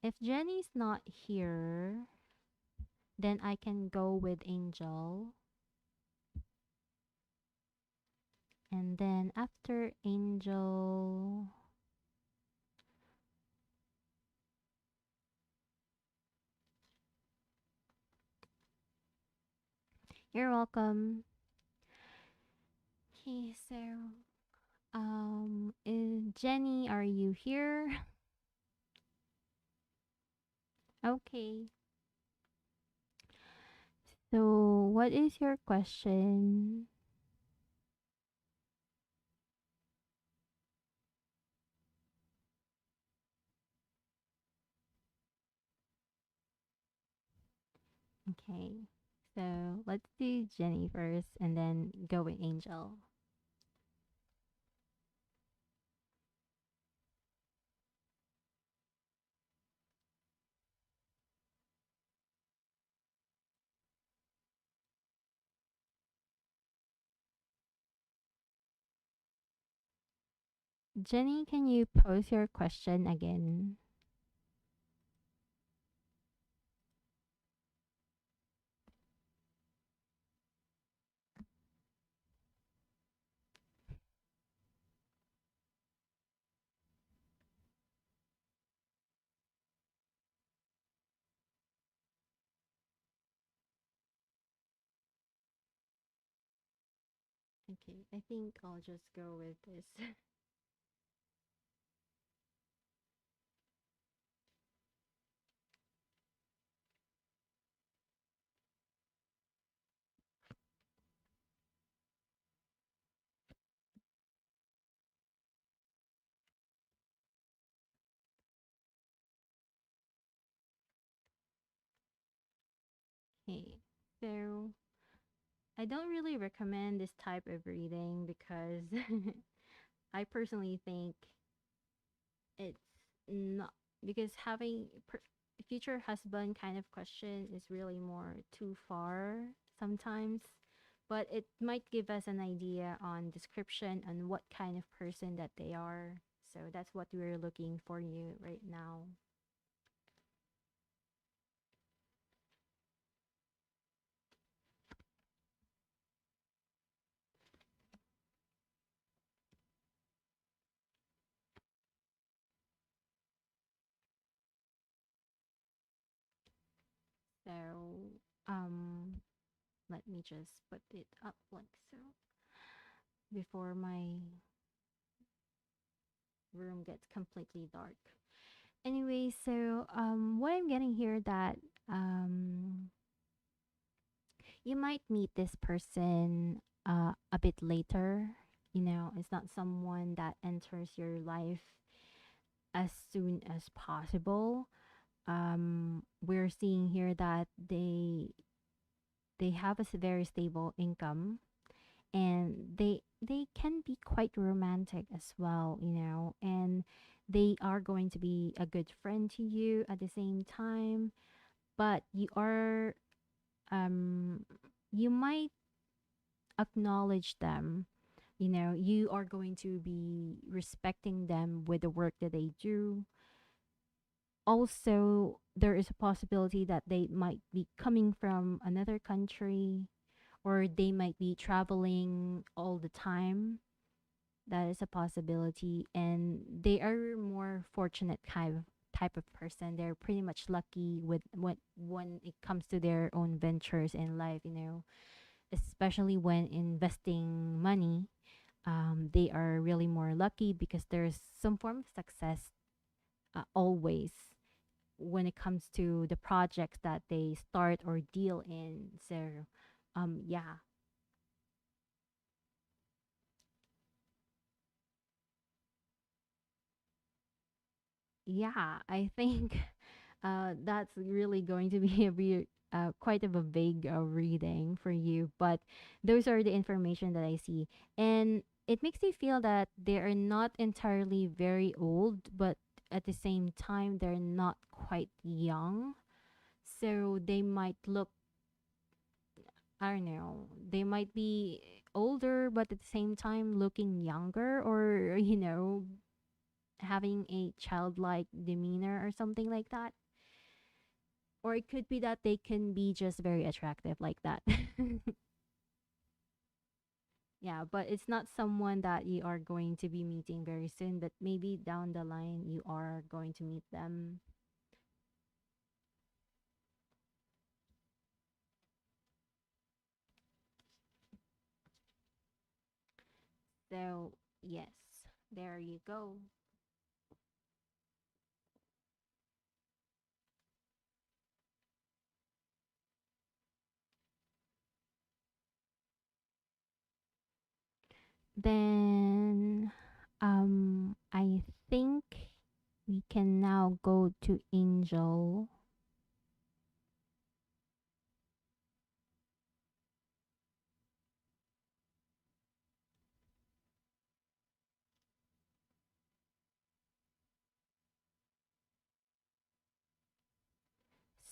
If Jenny's not here, then I can go with Angel. And then after Angel, you're welcome. Okay, so Jenny, are you here? Okay. So, what is your question? Okay. So, let's do Jenny first and then go with Angel. Jenny, can you pose your question again? Okay, I think I'll just go with this. Okay, so I don't really recommend this type of reading because I personally think it's not, because having future husband kind of question is really more too far sometimes, but it might give us an idea on description on what kind of person that they are. So that's what we're looking for you right now. So um let me just put it up like so before my room gets completely dark. Anyway, so what I'm getting here that um you might meet this person a bit later. You know, it's not someone that enters your life as soon as possible. We're seeing here that they have a very stable income, and they can be quite romantic as well, you know, and they are going to be a good friend to you at the same time, but you are um you might acknowledge them. You know, you are going to be respecting them with the work that they do. Also, there is a possibility that they might be coming from another country, or they might be traveling all the time. That is a possibility, and they are more fortunate type of person. They're pretty much lucky with when it comes to their own ventures in life, you know, especially when investing money. They are really more lucky because there's some form of success always when it comes to the projects that they start or deal in. So, yeah, yeah, I think that's really going to be quite of a vague reading for you, but those are the information that I see. And it makes me feel that they are not entirely very old, but at the same time, they're not quite young. So they might look, I don't know, they might be older, but at the same time looking younger, or, you know, having a childlike demeanor or something like that. Or it could be that they can be just very attractive like that. Yeah, but it's not someone that you are going to be meeting very soon, but maybe down the line you are going to meet them. So, yes, there you go. Then, I think we can now go to Angel.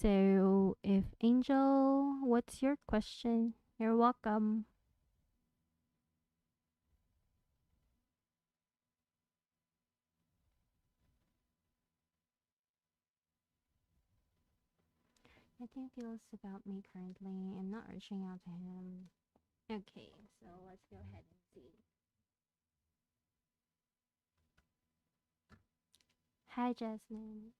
So, if Angel, what's your question? You're welcome. Nothing feels about me currently. I'm not reaching out to him. Okay, so let's go ahead and see. Hi, Jasmine.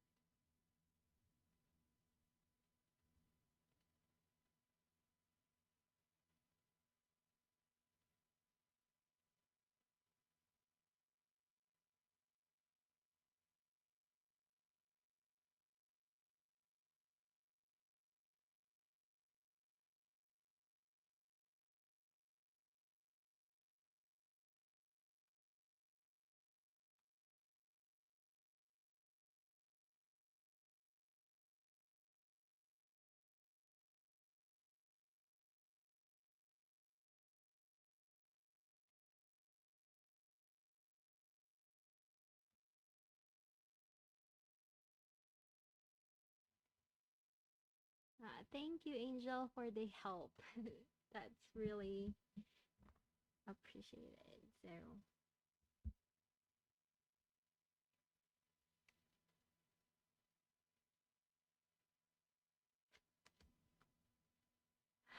Thank you, Angel, for the help. That's really appreciated. So,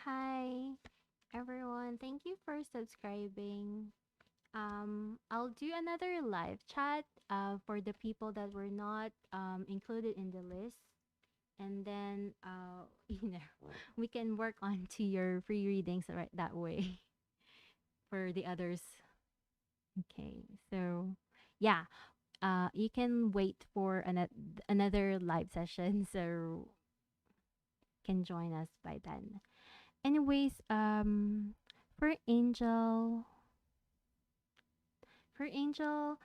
hi, everyone. Thank you for subscribing. I'll do another live chat for the people that were not included in the list. And then, you know, we can work on to your free readings right that way for the others. Okay, so yeah, you can wait for another live session, so can join us by then. Anyways, for Angel, for Angel,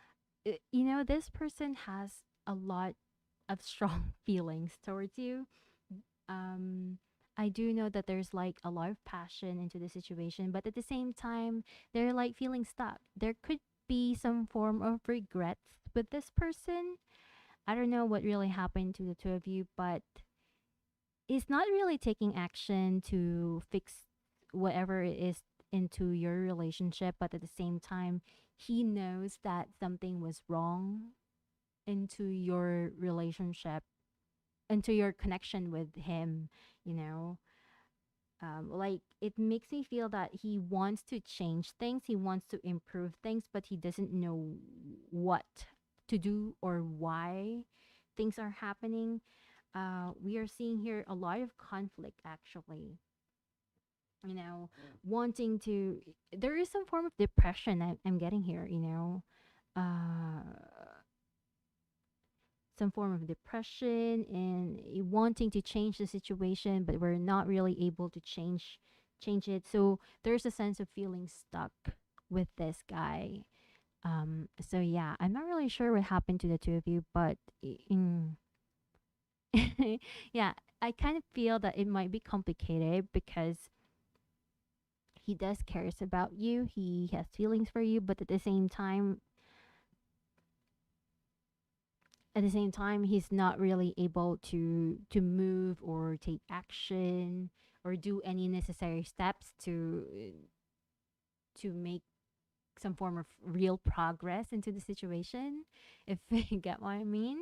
you know, this person has a lot of strong feelings towards you. Um, I do know that there's like a lot of passion into the situation, but at the same time, they're like feeling stuck. There could be some form of regrets with this person. I don't know what really happened to the two of you, but He's not really taking action to fix whatever it is into your relationship, but at the same time, he knows that something was wrong into your relationship, into your connection with him, you know. Like it makes me feel that he wants to change things, he wants to improve things, but he doesn't know what to do or why things are happening. We are seeing here a lot of conflict actually, you know, wanting to, there is some form of depression I'm getting here, you know, uh, some form of depression and wanting to change the situation, but we're not really able to change it. So there's a sense of feeling stuck with this guy. So yeah, I'm not really sure what happened to the two of you, but in yeah, I kind of feel that it might be complicated because he does cares about you. He has feelings for you, but at the same time he's not really able to move or take action or do any necessary steps to make some form of real progress into the situation, if you get what I mean.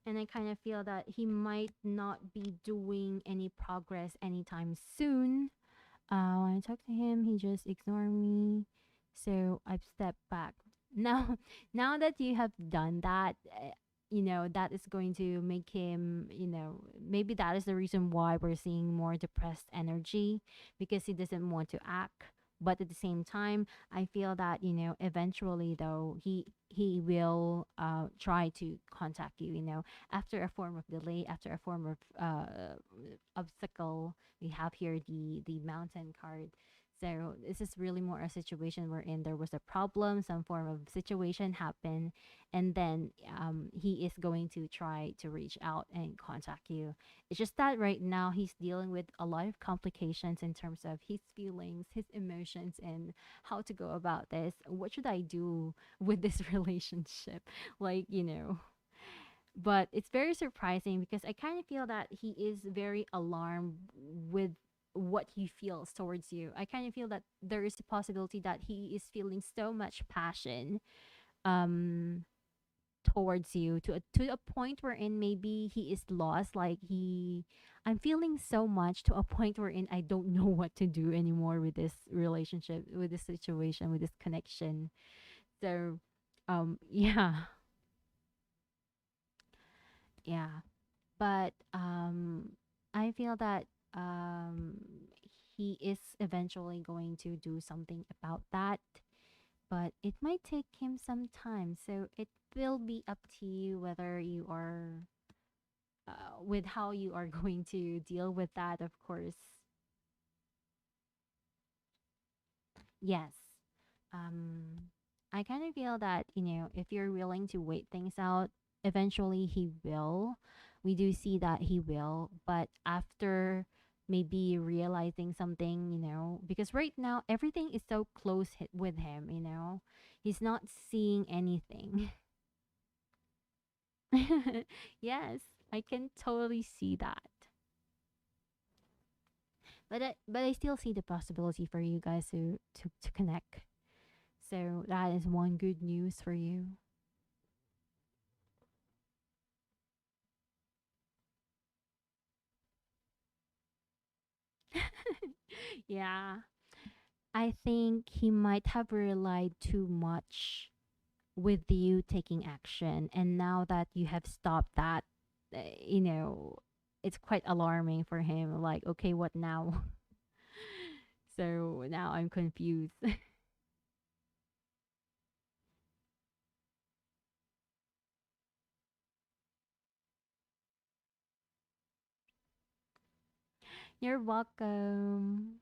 And I kind of feel that he might not be doing any progress anytime soon. When I talk to him, he just ignore me. So I've stepped back. Now, now that you have done that, you know, that is going to make him, you know, maybe that is the reason why we're seeing more depressed energy because he doesn't want to act. But at the same time, I feel that, you know, eventually though, he will try to contact you, you know, after a form of delay, after a form of obstacle. We have here the mountain card. So this is really more a situation wherein there was a problem, some form of situation happened, and then he is going to try to reach out and contact you. It's just that right now he's dealing with a lot of complications in terms of his feelings, his emotions, and how to go about this. What should I do with this relationship? Like, you know, but it's very surprising because I kind of feel that he is very alarmed with what he feels towards you. I kind of feel that there is a possibility that he is feeling so much passion um towards you to a point wherein maybe he is lost, like he, I'm feeling so much to a point wherein I don't know what to do anymore with this relationship, with this situation, with this connection. So yeah. Yeah. But I feel that um he is eventually going to do something about that, but it might take him some time. So it will be up to you whether you are with how you are going to deal with that, of course. Yes. Um, I kind of feel that, you know, if you're willing to wait things out, eventually he will. We do see that he will, but after maybe realizing something, you know, because right now everything is so close with him, you know, he's not seeing anything. Yes, I can totally see that. But I still see the possibility for you guys to connect. So that is one good news for you. Yeah. I think he might have relied too much with you taking action. And now that you have stopped that, you know, it's quite alarming for him. Like, okay, what now? So now I'm confused. You're welcome.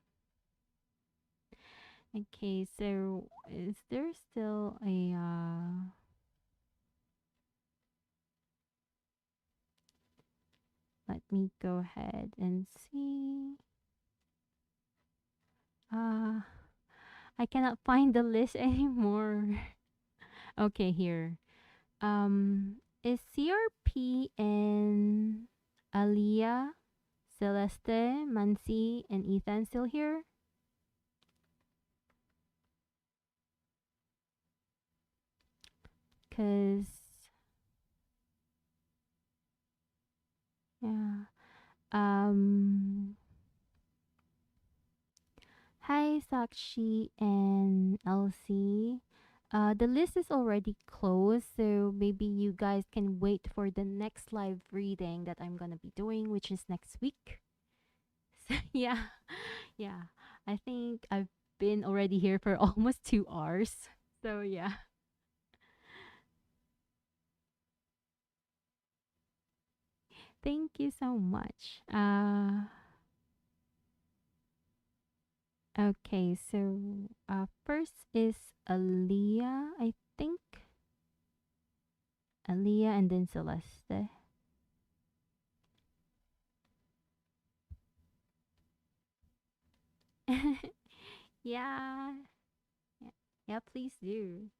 Okay, so is there still a let me go ahead and see. Uh I cannot find the list anymore. Okay, here. Is CRP and Aliyah, Celeste, Mansi, and Ethan still here? Cause yeah. Um. Hi, Sakshi and Elsie. The list is already closed, so maybe you guys can wait for the next live reading that I'm gonna be doing, which is next week. So, yeah, yeah. I think I've been already here for almost 2 hours. So yeah, thank you so much. Okay, so first is Aaliyah, I think. Aaliyah and then Celeste. Yeah, yeah, yeah, please do.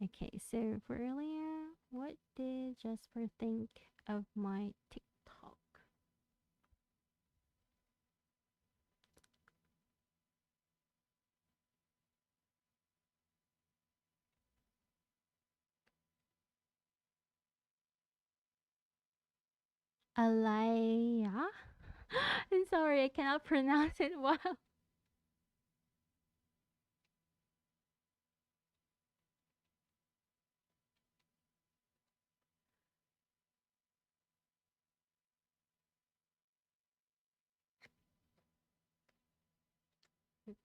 Okay, so for earlier, what did Jasper think of my TikTok? Alaya? I'm sorry, I cannot pronounce it well. Oops.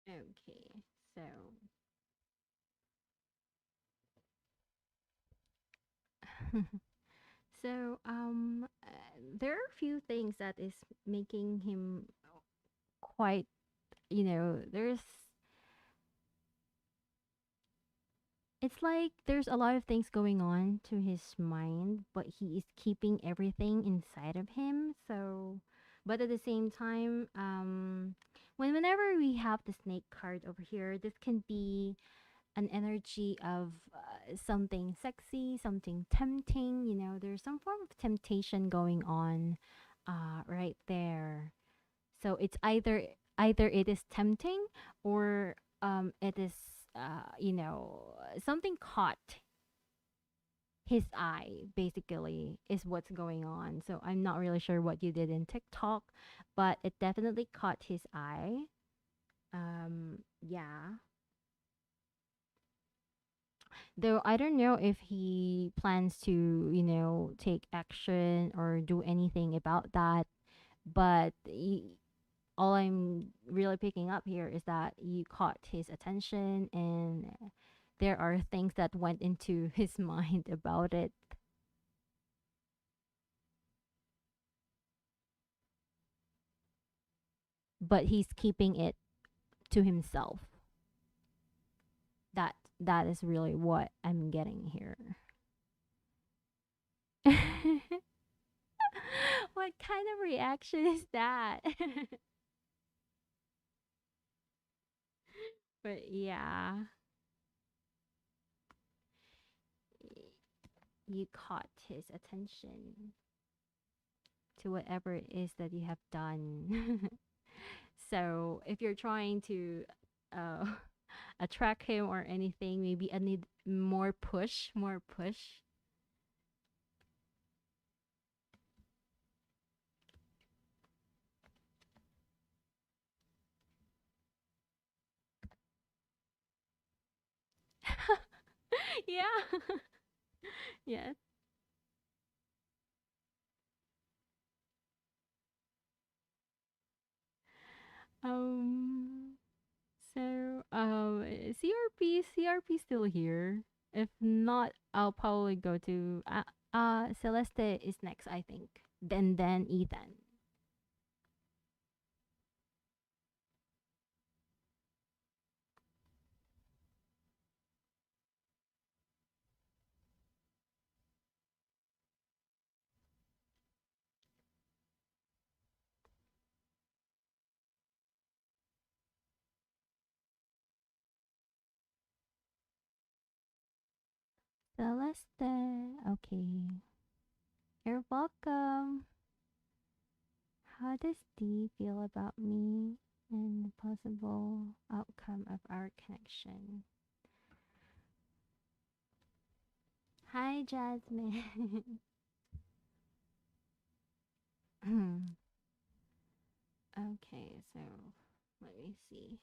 Okay, so there are a few things that is making him quite, there's it's like there's a lot of things going on to his mind, but he is keeping everything inside of him. So, but at the same time, whenever we have the snake card over here, this can be an energy of something sexy, something tempting. There's some form of temptation going on, right there. So it's either it is tempting or it is something caught his eye basically is what's going on. So I'm not really sure what you did in TikTok, but it definitely caught his eye. Yeah. Though I don't know if he plans to, take action or do anything about that, but all I'm really picking up here is that you caught his attention and there are things that went into his mind about it, but he's keeping it to himself. That is really what I'm getting here. What kind of reaction is that? But yeah. you caught his attention to whatever it is that you have done. So if you're trying to uh, attract him or anything, maybe I need more push, more push. Yeah. Yes. Um. So, CRP still here. If not, I'll probably go to Celeste is next, I think. Then Ethan. Celeste. Okay. You're welcome. How does Dee feel about me and the possible outcome of our connection? Hi, Jasmine. Okay, so let me see.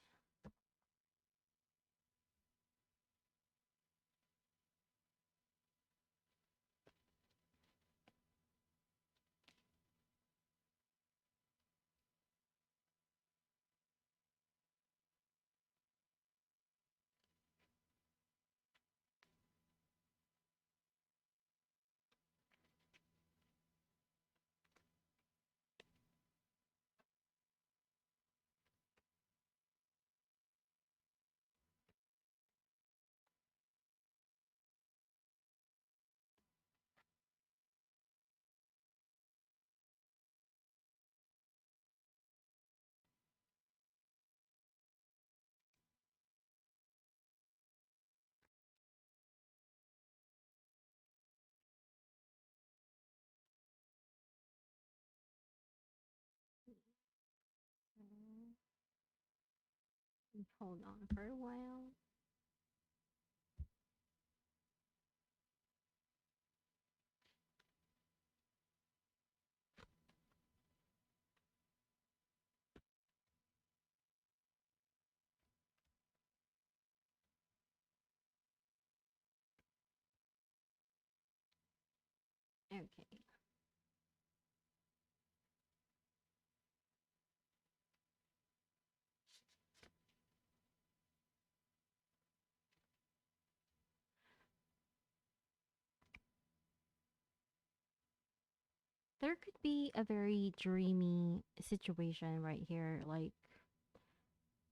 Hold on for a while. Okay. There could be a very dreamy situation right here. Like,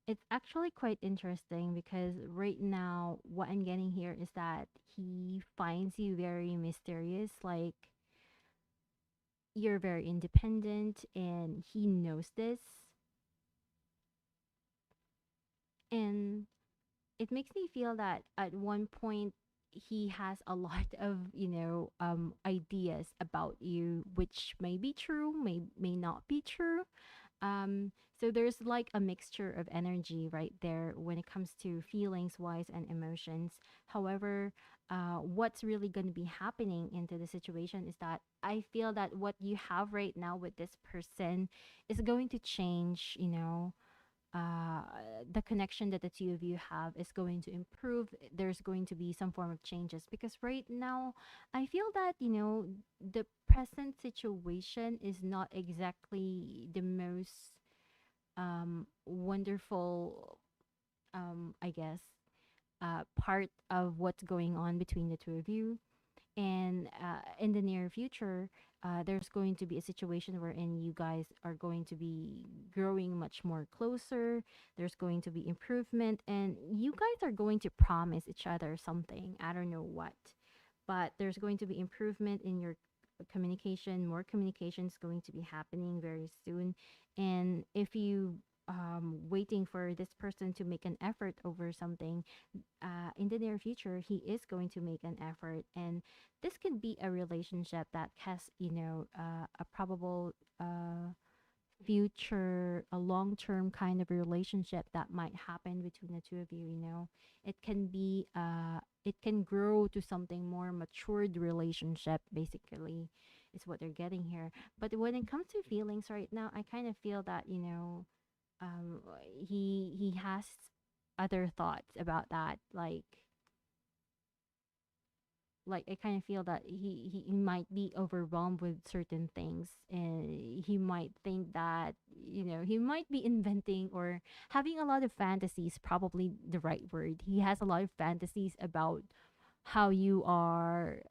it's actually quite interesting because right now, what I'm getting here is that he finds you very mysterious. Like, you're very independent and he knows this. And it makes me feel that at one point, he has a lot of ideas about you, which may be true, may not be true. So there's like a mixture of energy right there when it comes to feelings wise and emotions. However, what's really going to be happening into the situation is that I feel that what you have right now with this person is going to change, uh, the connection that the two of you have is going to improve. There's going to be some form of changes because right now, I feel that, the present situation is not exactly the most wonderful, I guess, part of what's going on between the two of you. And in the near future, there's going to be a situation wherein you guys are going to be growing much more closer. There's going to be improvement, and you guys are going to promise each other something. I don't know what, but there's going to be improvement in your communication. More communication is going to be happening very soon. And if you waiting for this person to make an effort over something, in the near future, he is going to make an effort. And this could be a relationship that has, a probable future, a long term kind of relationship that might happen between the two of you. It can be, it can grow to something more matured relationship, basically, is what they're getting here. But when it comes to feelings right now, I kind of feel that, um he has other thoughts about that, like I kind of feel that he might be overwhelmed with certain things, and he might think that, he might be inventing or having a lot of fantasies, probably the right word. He has a lot of fantasies about how you are,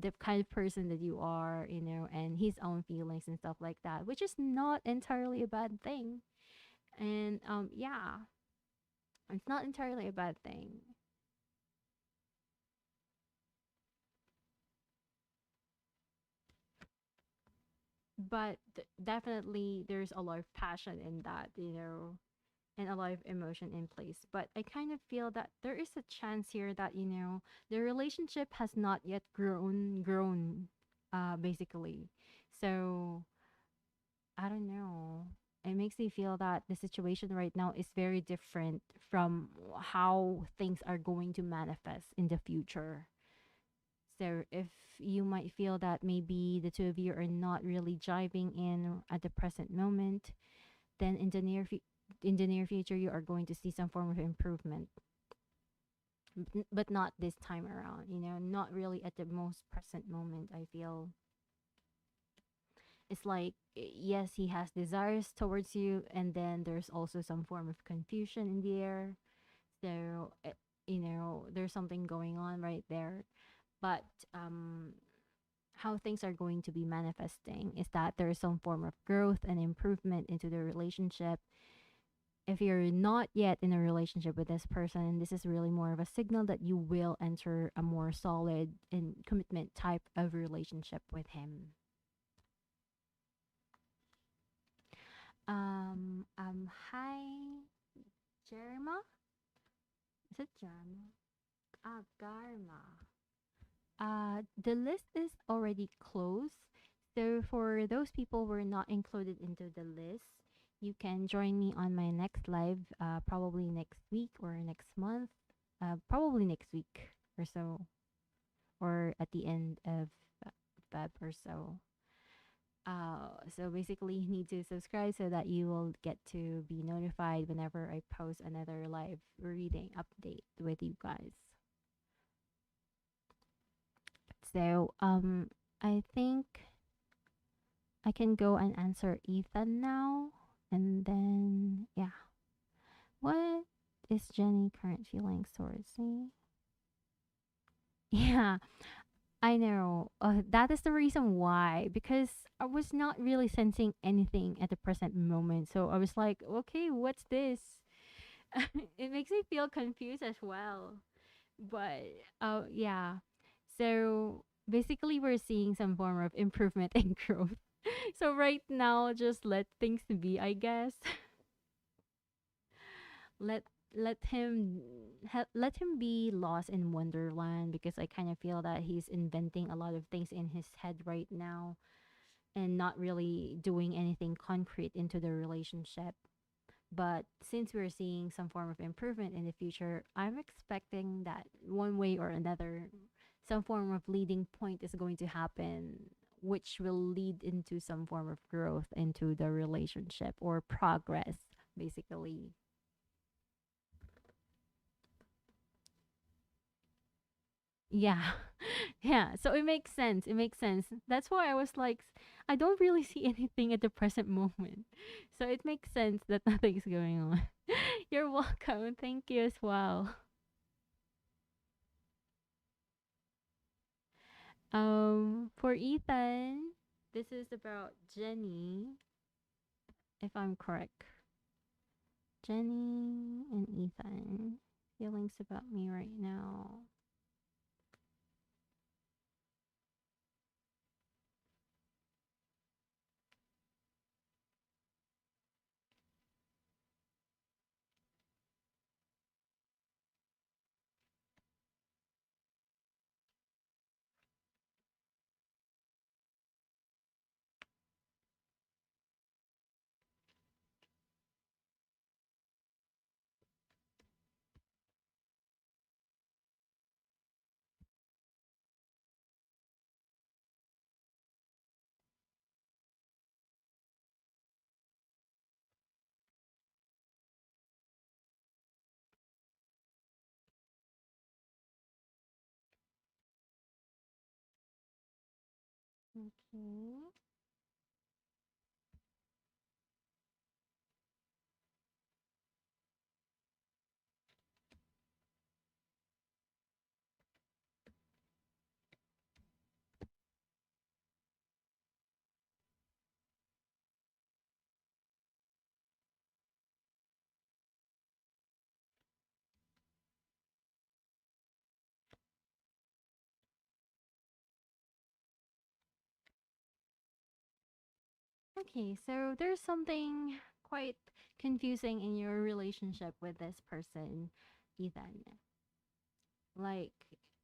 the kind of person that you are, and his own feelings and stuff like that, which is not entirely a bad thing. And yeah, it's not entirely a bad thing. But definitely there's a lot of passion in that, and a lot of emotion in place. But I kind of feel that there is a chance here that, the relationship has not yet grown, basically. So I don't know. It makes me feel that the situation right now is very different from how things are going to manifest in the future. So if you might feel that maybe the two of you are not really jiving in at the present moment, then in the near future you are going to see some form of improvement. But not this time around, not really at the most present moment. I feel it's like, yes, he has desires towards you, and then there's also some form of confusion in the air. So there's something going on right there. But how things are going to be manifesting is that there is some form of growth and improvement into the relationship. If you're not yet in a relationship with this person, this is really more of a signal that you will enter a more solid and commitment type of relationship with him. Hi, Jerma. Is it Jerma? Ah, Garma. The list is already closed. So for those people who are not included into the list, you can join me on my next live, probably next week or next month, probably next week or so, or at the end of Feb or so. So basically, you need to subscribe so that you will get to be notified whenever I post another live reading update with you guys. So, I think I can go and answer Ethan now. And then, yeah. What is Jenny current feelings towards me? Yeah, I know. That is the reason why. Because I was not really sensing anything at the present moment. So I was like, okay, what's this? It makes me feel confused as well. But, yeah. So basically, we're seeing some form of improvement and growth. So right now, just let things be, I guess. let let him let him be lost in wonderland, because I kind of feel that he's inventing a lot of things in his head right now and not really doing anything concrete into the relationship. But since we're seeing some form of improvement in the future, I'm expecting that one way or another, some form of leading point is going to happen, which will lead into some form of growth into the relationship or progress, basically. Yeah. Yeah. So it makes sense. It makes sense. That's why I was like, I don't really see anything at the present moment. So it makes sense that nothing's going on. You're welcome. Thank you as well. For Ethan, this is about Jenny, if I'm correct. Jenny and Ethan. Feelings about me right now. Okay. Okay, so there's something quite confusing in your relationship with this person, Ethan. Like,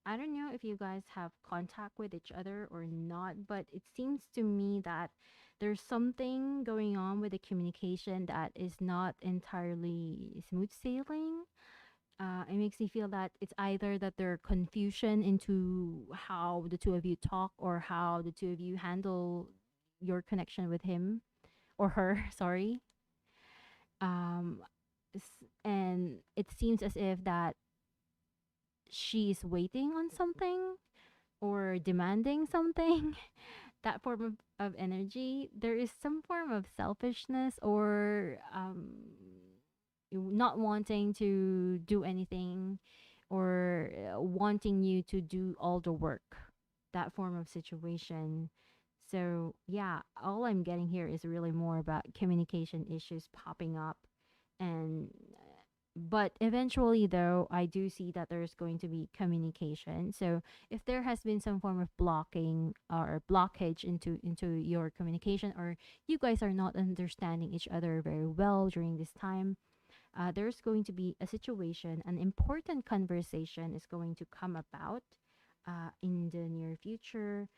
I don't know if you guys have contact with each other or not, but it seems to me that there's something going on with the communication that is not entirely smooth sailing. It makes me feel that it's either that there confusion into how the two of you talk or how the two of you handle your connection with him or her. Sorry. Um, and it seems as if that she's waiting on something or demanding something. That form of energy, there is some form of selfishness or not wanting to do anything or wanting you to do all the work, that form of situation. So yeah, all I'm getting here is really more about communication issues popping up. And but eventually though, I do see that there's going to be communication. So if there has been some form of blocking or blockage into your communication, or you guys are not understanding each other very well during this time, there's going to be a situation, an important conversation is going to come about in the near future,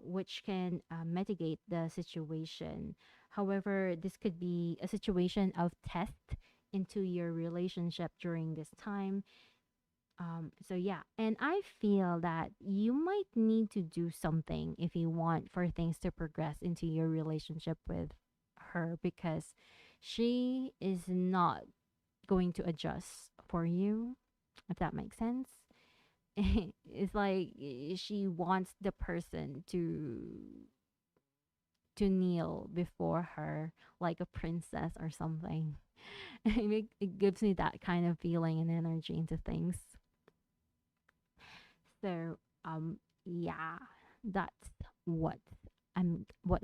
which can mitigate the situation. However, this could be a situation of test into your relationship during this time. So yeah, and I feel that you might need to do something if you want for things to progress into your relationship with her, because she is not going to adjust for you, if that makes sense. It's like she wants the person to kneel before her like a princess or something. It gives me that kind of feeling and energy into things. So yeah, that's what what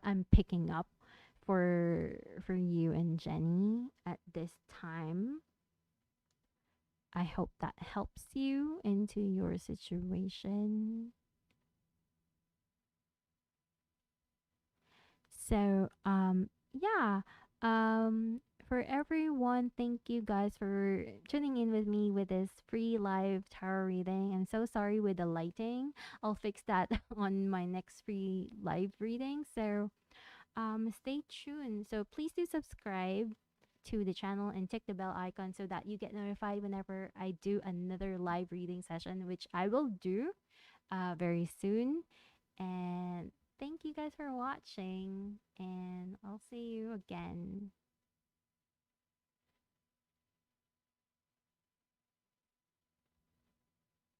I'm picking up for you and Jenny at this time. I hope that helps you into your situation. So, yeah. For everyone, thank you guys for tuning in with me with this free live tarot reading. I'm so sorry with the lighting. I'll fix that on my next free live reading. So, stay tuned. So please do subscribe to the channel and tick the bell icon so that you get notified whenever I do another live reading session, which I will do very soon. And thank you guys for watching, and I'll see you again.